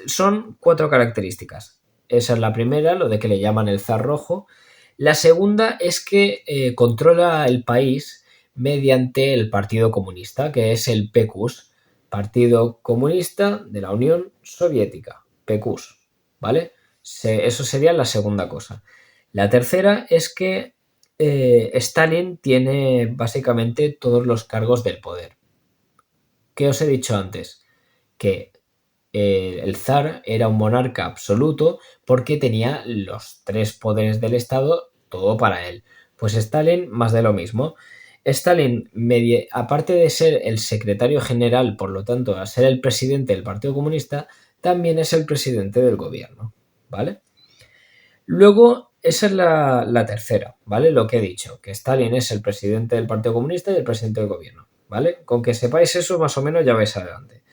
son cuatro características. Esa es la primera, lo de que le llaman el zar rojo. La segunda es que controla el país mediante el Partido Comunista, que es el PQS, Partido Comunista de la Unión Soviética, PQS, ¿vale? Eso sería la segunda cosa. La tercera es que Stalin tiene básicamente todos los cargos del poder. ¿Qué os he dicho antes? Que el zar era un monarca absoluto porque tenía los tres poderes del Estado, todo para él. Pues Stalin, más de lo mismo. Stalin, aparte de ser el secretario general, por lo tanto, a ser el presidente del Partido Comunista, también es el presidente del gobierno, ¿vale? Luego, esa es la tercera, ¿vale? Lo que he dicho, que Stalin es el presidente del Partido Comunista y el presidente del gobierno, ¿vale? Con que sepáis eso, más o menos ya vais adelante.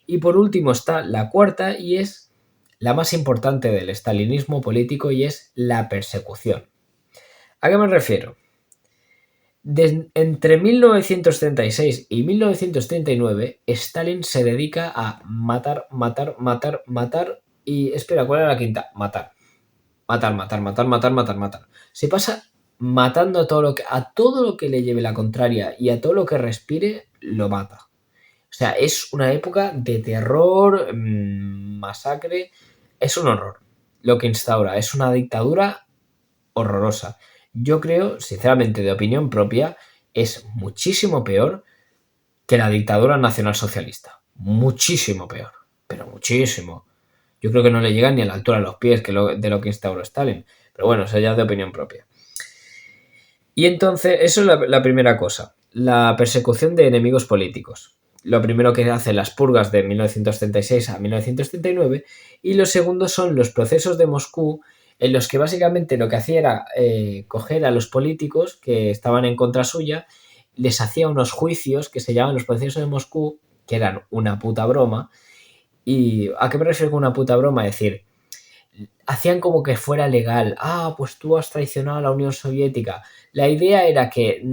Y por último está la cuarta y es la más importante del estalinismo político y es la persecución. ¿A qué me refiero? Entre 1936 y 1939, Stalin se dedica a matar, matar, matar, matar y... Espera, ¿cuál era la quinta? Matar. Matar, matar, matar, matar, matar, matar. Se pasa matando a todo lo que le lleve la contraria y a todo lo que respire, lo mata. O sea, es una época de terror, masacre, es un horror lo que instaura, es una dictadura horrorosa. Yo creo, sinceramente, de opinión propia, es muchísimo peor que la dictadura nacionalsocialista. Muchísimo peor, pero muchísimo. Yo creo que no le llega ni a la altura de los pies de lo que instauró Stalin. Pero bueno, eso ya es de opinión propia. Y entonces, eso es la primera cosa, la persecución de enemigos políticos. Lo primero que hace las purgas de 1936 a 1939 y lo segundo son los procesos de Moscú en los que básicamente lo que hacía era coger a los políticos que estaban en contra suya, les hacía unos juicios que se llaman los procesos de Moscú, que eran una puta broma. ¿Y a qué me refiero con una puta broma? Es decir, hacían como que fuera legal. Ah, pues tú has traicionado a la Unión Soviética. La idea era que,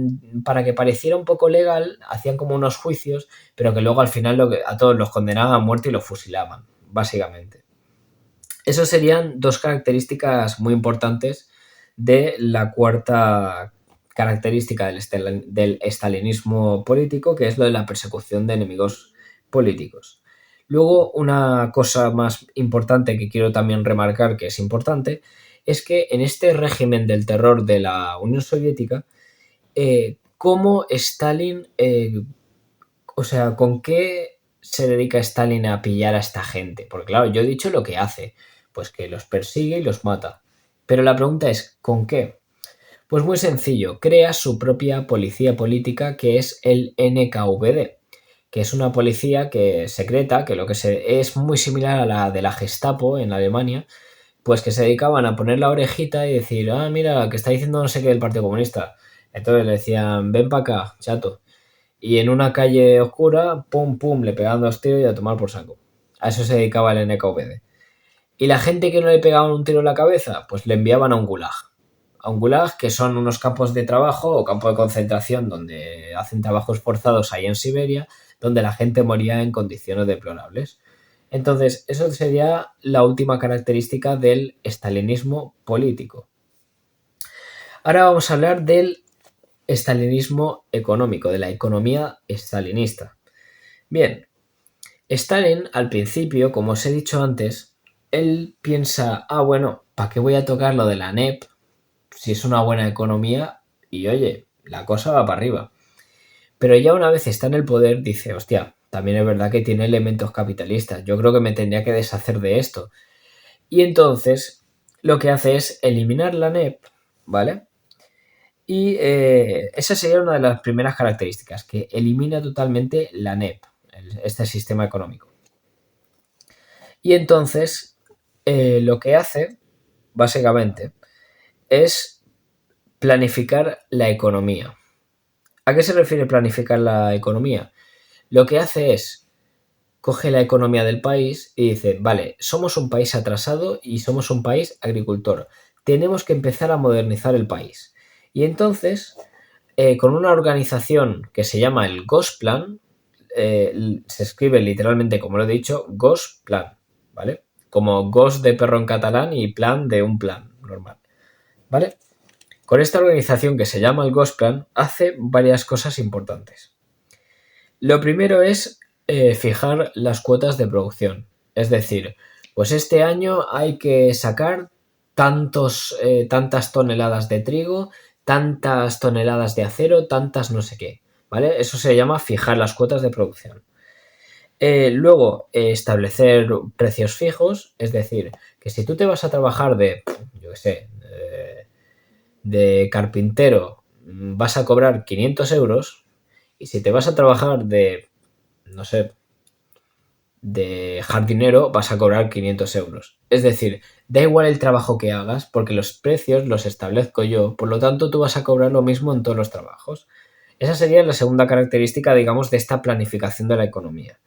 para que pareciera un poco legal, hacían como unos juicios, pero que luego al final a todos los condenaban a muerte y los fusilaban, básicamente. Esas serían dos características muy importantes de la cuarta característica del estalinismo político, que es lo de la persecución de enemigos políticos. Luego, una cosa más importante que quiero también remarcar que es importante, es que en este régimen del terror de la Unión Soviética, cómo Stalin, o sea, con qué se dedica Stalin a pillar a esta gente. Porque claro, yo he dicho lo que hace, pues que los persigue y los mata. Pero la pregunta es, ¿con qué? Pues muy sencillo, crea su propia policía política que es el NKVD, que es una policía secreta, que es muy similar a la de la Gestapo en Alemania, pues que se dedicaban a poner la orejita y decir, ah, mira, que está diciendo no sé qué del Partido Comunista. Entonces le decían, ven para acá, chato. Y en una calle oscura, pum, pum, le pegaban dos tiros y a tomar por saco. A eso se dedicaba el NKVD. Y la gente que no le pegaban un tiro en la cabeza, pues le enviaban a un gulag. a un gulag, que son unos campos de trabajo o campos de concentración donde hacen trabajos forzados ahí en Siberia, donde la gente moría en condiciones deplorables. Entonces, eso sería la última característica del estalinismo político. Ahora vamos a hablar del estalinismo económico, de la economía estalinista. Bien, Stalin al principio, como os he dicho antes, él piensa, bueno, ¿para qué voy a tocar lo de la NEP si es una buena economía? Y oye, la cosa va para arriba. Pero ya una vez está en el poder, dice, hostia, también es verdad que tiene elementos capitalistas, yo creo que me tendría que deshacer de esto. Y entonces lo que hace es eliminar la NEP, ¿vale? Y esa sería una de las primeras características, que elimina totalmente la NEP, este sistema económico. Y entonces lo que hace, básicamente, es planificar la economía. ¿A qué se refiere planificar la economía? Lo que hace es, coge la economía del país y dice, vale, somos un país atrasado y somos un país agricultor. Tenemos que empezar a modernizar el país. Y entonces, con una organización que se llama el Gosplan, se escribe literalmente, como lo he dicho, Gosplan, ¿vale? Como Gos de perro en catalán y plan de un plan normal, ¿vale? Con esta organización que se llama el Gosplan, hace varias cosas importantes. Lo primero es fijar las cuotas de producción. Es decir, pues este año hay que sacar tantas toneladas de trigo, tantas toneladas de acero, tantas no sé qué, ¿vale? Eso se llama fijar las cuotas de producción. Luego, establecer precios fijos, es decir, que si tú te vas a trabajar yo qué sé, de carpintero, vas a cobrar 500 euros, y si te vas a trabajar no sé, de jardinero, vas a cobrar 500 euros. Es decir, da igual el trabajo que hagas, porque los precios los establezco yo, por lo tanto tú vas a cobrar lo mismo en todos los trabajos. Esa sería la segunda característica, digamos, de esta planificación de la economía.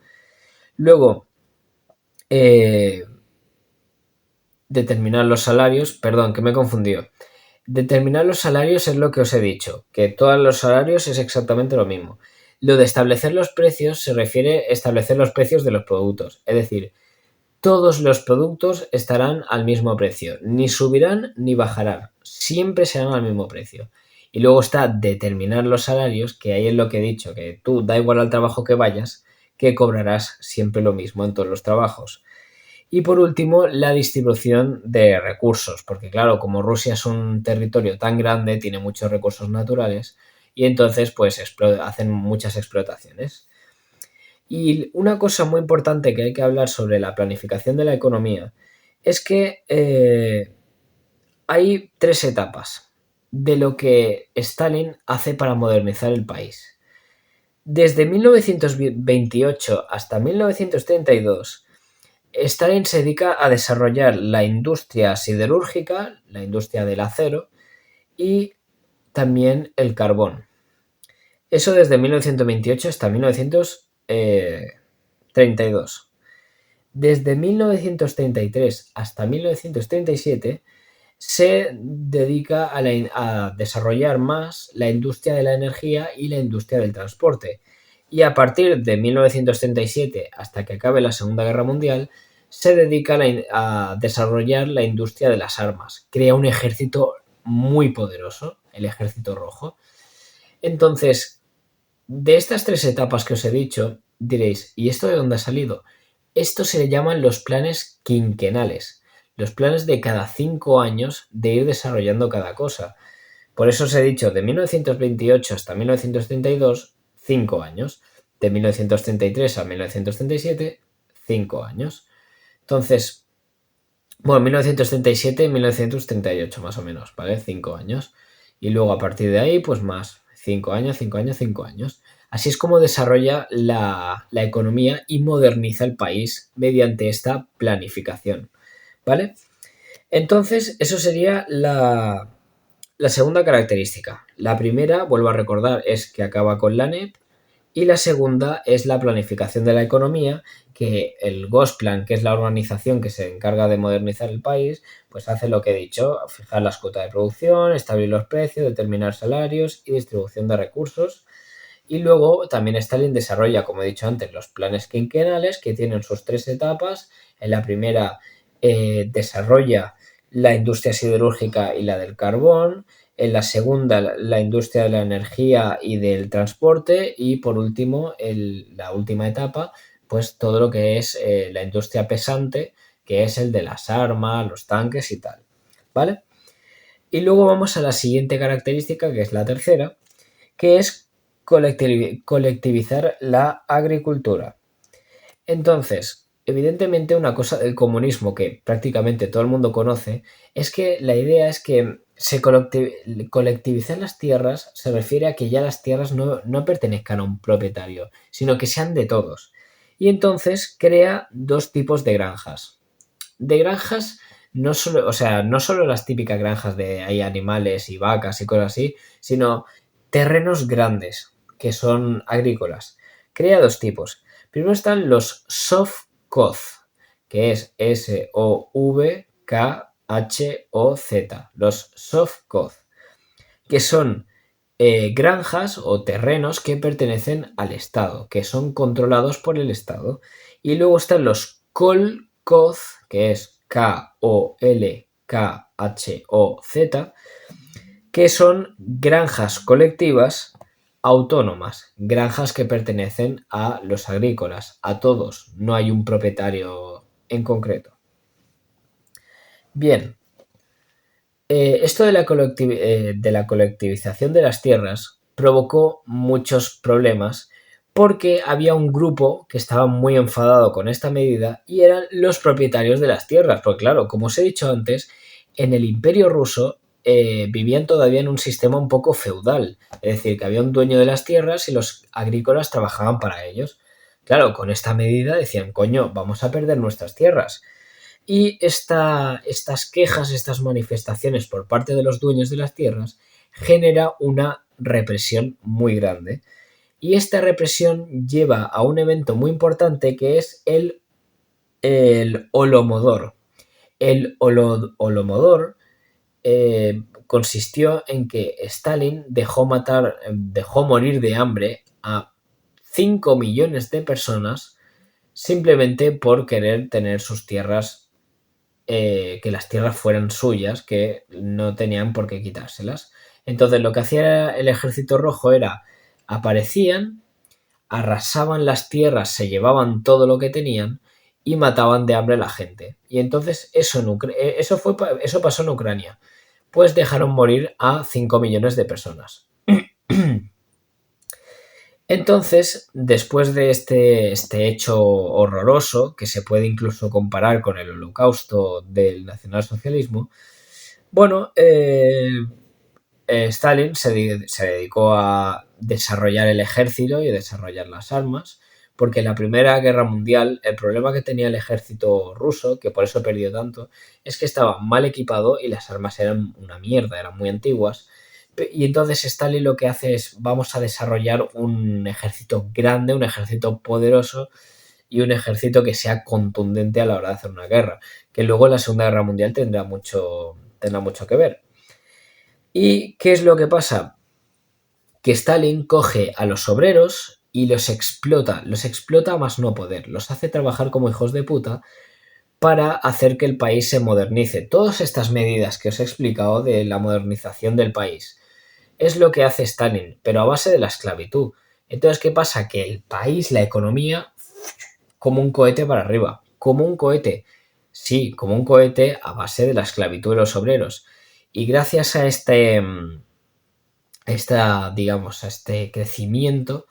Luego, determinar los salarios, perdón, que me he confundido. Determinar los salarios es lo que os he dicho, que todos los salarios es exactamente lo mismo. Lo de establecer los precios se refiere a establecer los precios de los productos, es decir, todos los productos estarán al mismo precio, ni subirán ni bajarán, siempre serán al mismo precio. Y luego está determinar los salarios, que ahí es lo que he dicho, que tú da igual al trabajo que vayas, que cobrarás siempre lo mismo en todos los trabajos. Y por último, la distribución de recursos, porque claro, como Rusia es un territorio tan grande, tiene muchos recursos naturales y entonces pues hacen muchas explotaciones. Y una cosa muy importante que hay que hablar sobre la planificación de la economía es que hay tres etapas de lo que Stalin hace para modernizar el país. Desde 1928 hasta 1932, Stalin se dedica a desarrollar la industria siderúrgica, la industria del acero y también el carbón. Eso desde 1928 hasta 1932. Desde 1933 hasta 1937 se dedica a desarrollar más la industria de la energía y la industria del transporte. Y a partir de 1937 hasta que acabe la Segunda Guerra Mundial, se dedica a desarrollar la industria de las armas. Crea un ejército muy poderoso, el Ejército Rojo. Entonces, de estas tres etapas que os he dicho, diréis, ¿y esto de dónde ha salido? Esto se le llaman los planes quinquenales, los planes de cada 5 años de ir desarrollando cada cosa. Por eso os he dicho, de 1928 hasta 1932, 5 años. De 1933 a 1937, 5 años. Entonces, bueno, 1937 y 1938 más o menos, ¿vale? 5 años. Y luego a partir de ahí, pues más. 5 años, 5 años, 5 años. Así es como desarrolla la economía y moderniza el país mediante esta planificación, ¿vale? Entonces, eso sería la segunda característica. La primera, vuelvo a recordar, es que acaba con la NEP Y la segunda es la planificación de la economía, que el Gosplan, que es la organización que se encarga de modernizar el país, pues hace lo que he dicho: fijar las cuotas de producción, establecer los precios, determinar salarios y distribución de recursos. Y luego también Stalin desarrolla, como he dicho antes, los planes quinquenales, que tienen sus 3 etapas. En la primera desarrolla la industria siderúrgica y la del carbón. En la segunda, la industria de la energía y del transporte. Y por último, la última etapa, pues todo lo que es la industria pesante, que es el de las armas, los tanques y tal. ¿Vale? Y luego vamos a la siguiente característica, que es la tercera, que es colectivizar la agricultura. Entonces, evidentemente, una cosa del comunismo que prácticamente todo el mundo conoce es que la idea es que colectivizar las tierras se refiere a que ya las tierras no pertenezcan a un propietario, sino que sean de todos. Y entonces crea 2 tipos de granjas. De granjas, no solo, o sea, no solo las típicas granjas de hay animales y vacas y cosas así, sino terrenos grandes que son agrícolas. Crea 2 tipos. Primero están los sovkhoz, que es Sovkhoz, los sovkhoz, que son granjas o terrenos que pertenecen al Estado, que son controlados por el Estado. Y luego están los kolkhoz, que es Kolkhz, que son granjas colectivas autónomas, granjas que pertenecen a los agrícolas, a todos, no hay un propietario en concreto. Bien, esto de la colectivización de las tierras provocó muchos problemas porque había un grupo que estaba muy enfadado con esta medida y eran los propietarios de las tierras. Porque claro, como os he dicho antes, en el Imperio Ruso vivían todavía en un sistema un poco feudal. Es decir, que había un dueño de las tierras y los agrícolas trabajaban para ellos. Claro, con esta medida decían: coño, vamos a perder nuestras tierras. Y estas quejas, estas manifestaciones por parte de los dueños de las tierras genera una represión muy grande. Y esta represión lleva a un evento muy importante, que es el Holomodor. El Holomodor consistió en que Stalin dejó morir de hambre a 5 millones de personas simplemente por querer tener sus tierras, que las tierras fueran suyas, que no tenían por qué quitárselas. Entonces lo que hacía el Ejército Rojo era: aparecían, arrasaban las tierras, se llevaban todo lo que tenían y mataban de hambre a la gente. Y entonces eso pasó en Ucrania. Pues dejaron morir a 5 millones de personas. Entonces, después de este hecho horroroso, que se puede incluso comparar con el holocausto del nacionalsocialismo, bueno, Stalin se dedicó a desarrollar el ejército y a desarrollar las armas, porque en la Primera Guerra Mundial el problema que tenía el ejército ruso, que por eso perdió tanto, es que estaba mal equipado y las armas eran una mierda, eran muy antiguas. Y entonces Stalin lo que hace es: vamos a desarrollar un ejército grande, un ejército poderoso y un ejército que sea contundente a la hora de hacer una guerra, que luego en la Segunda Guerra Mundial tendrá mucho que ver. ¿Y qué es lo que pasa? Que Stalin coge a los obreros y los explota a más no poder, los hace trabajar como hijos de puta para hacer que el país se modernice. Todas estas medidas que os he explicado de la modernización del país es lo que hace Stalin, pero a base de la esclavitud. Entonces, ¿qué pasa? Que el país, la economía, como un cohete para arriba, como un cohete. Sí, como un cohete a base de la esclavitud de los obreros. Y gracias a digamos, a este crecimiento,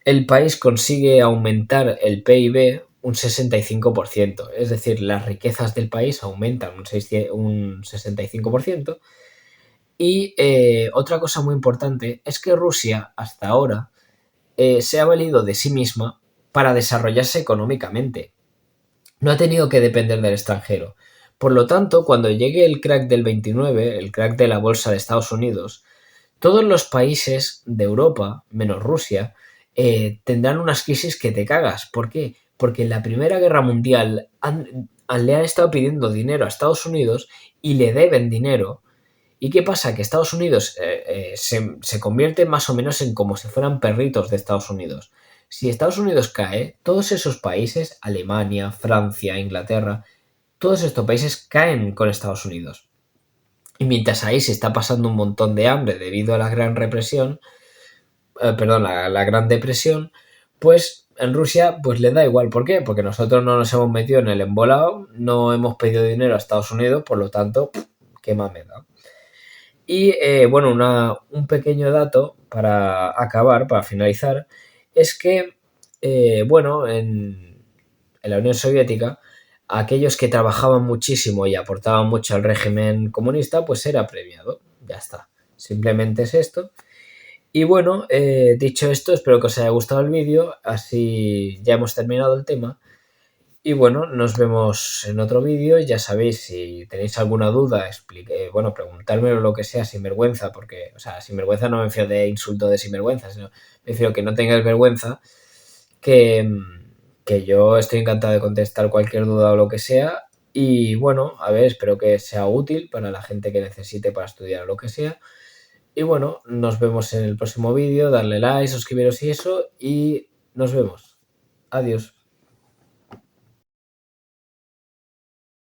el país consigue aumentar el PIB un 65%. Es decir, las riquezas del país aumentan un 65%. Y otra cosa muy importante es que Rusia hasta ahora se ha valido de sí misma para desarrollarse económicamente. No ha tenido que depender del extranjero. Por lo tanto, cuando llegue el crack del 29, el crack de la bolsa de Estados Unidos, todos los países de Europa, menos Rusia, tendrán unas crisis que te cagas. ¿Por qué? Porque en la Primera Guerra Mundial le han estado pidiendo dinero a Estados Unidos y le deben dinero. ¿Y qué pasa? Que Estados Unidos se convierte más o menos en como si fueran perritos de Estados Unidos. Si Estados Unidos cae, todos esos países, Alemania, Francia, Inglaterra, todos estos países caen con Estados Unidos. Y mientras ahí se está pasando un montón de hambre debido a la gran represión, perdón, la Gran Depresión, pues en Rusia pues le da igual. ¿Por qué? Porque nosotros no nos hemos metido en el embolado, no hemos pedido dinero a Estados Unidos, por lo tanto, qué más me da. Y bueno, un pequeño dato para acabar, para finalizar, es que, bueno, en la Unión Soviética, aquellos que trabajaban muchísimo y aportaban mucho al régimen comunista, pues era premiado. Ya está. Simplemente es esto. Y bueno, dicho esto, espero que os haya gustado el vídeo, así ya hemos terminado el tema. Y bueno, nos vemos en otro vídeo. Ya sabéis, si tenéis alguna duda, bueno, preguntármelo lo que sea sin vergüenza, porque, o sea, sin vergüenza no me refiero de insulto de sinvergüenza, sino me refiero que no tengáis vergüenza, que, que yo estoy encantado de contestar cualquier duda o lo que sea. Y bueno, a ver, espero que sea útil para la gente que necesite para estudiar o lo que sea. Y bueno, nos vemos en el próximo vídeo. Darle like, suscribiros y eso. Y nos vemos. Adiós.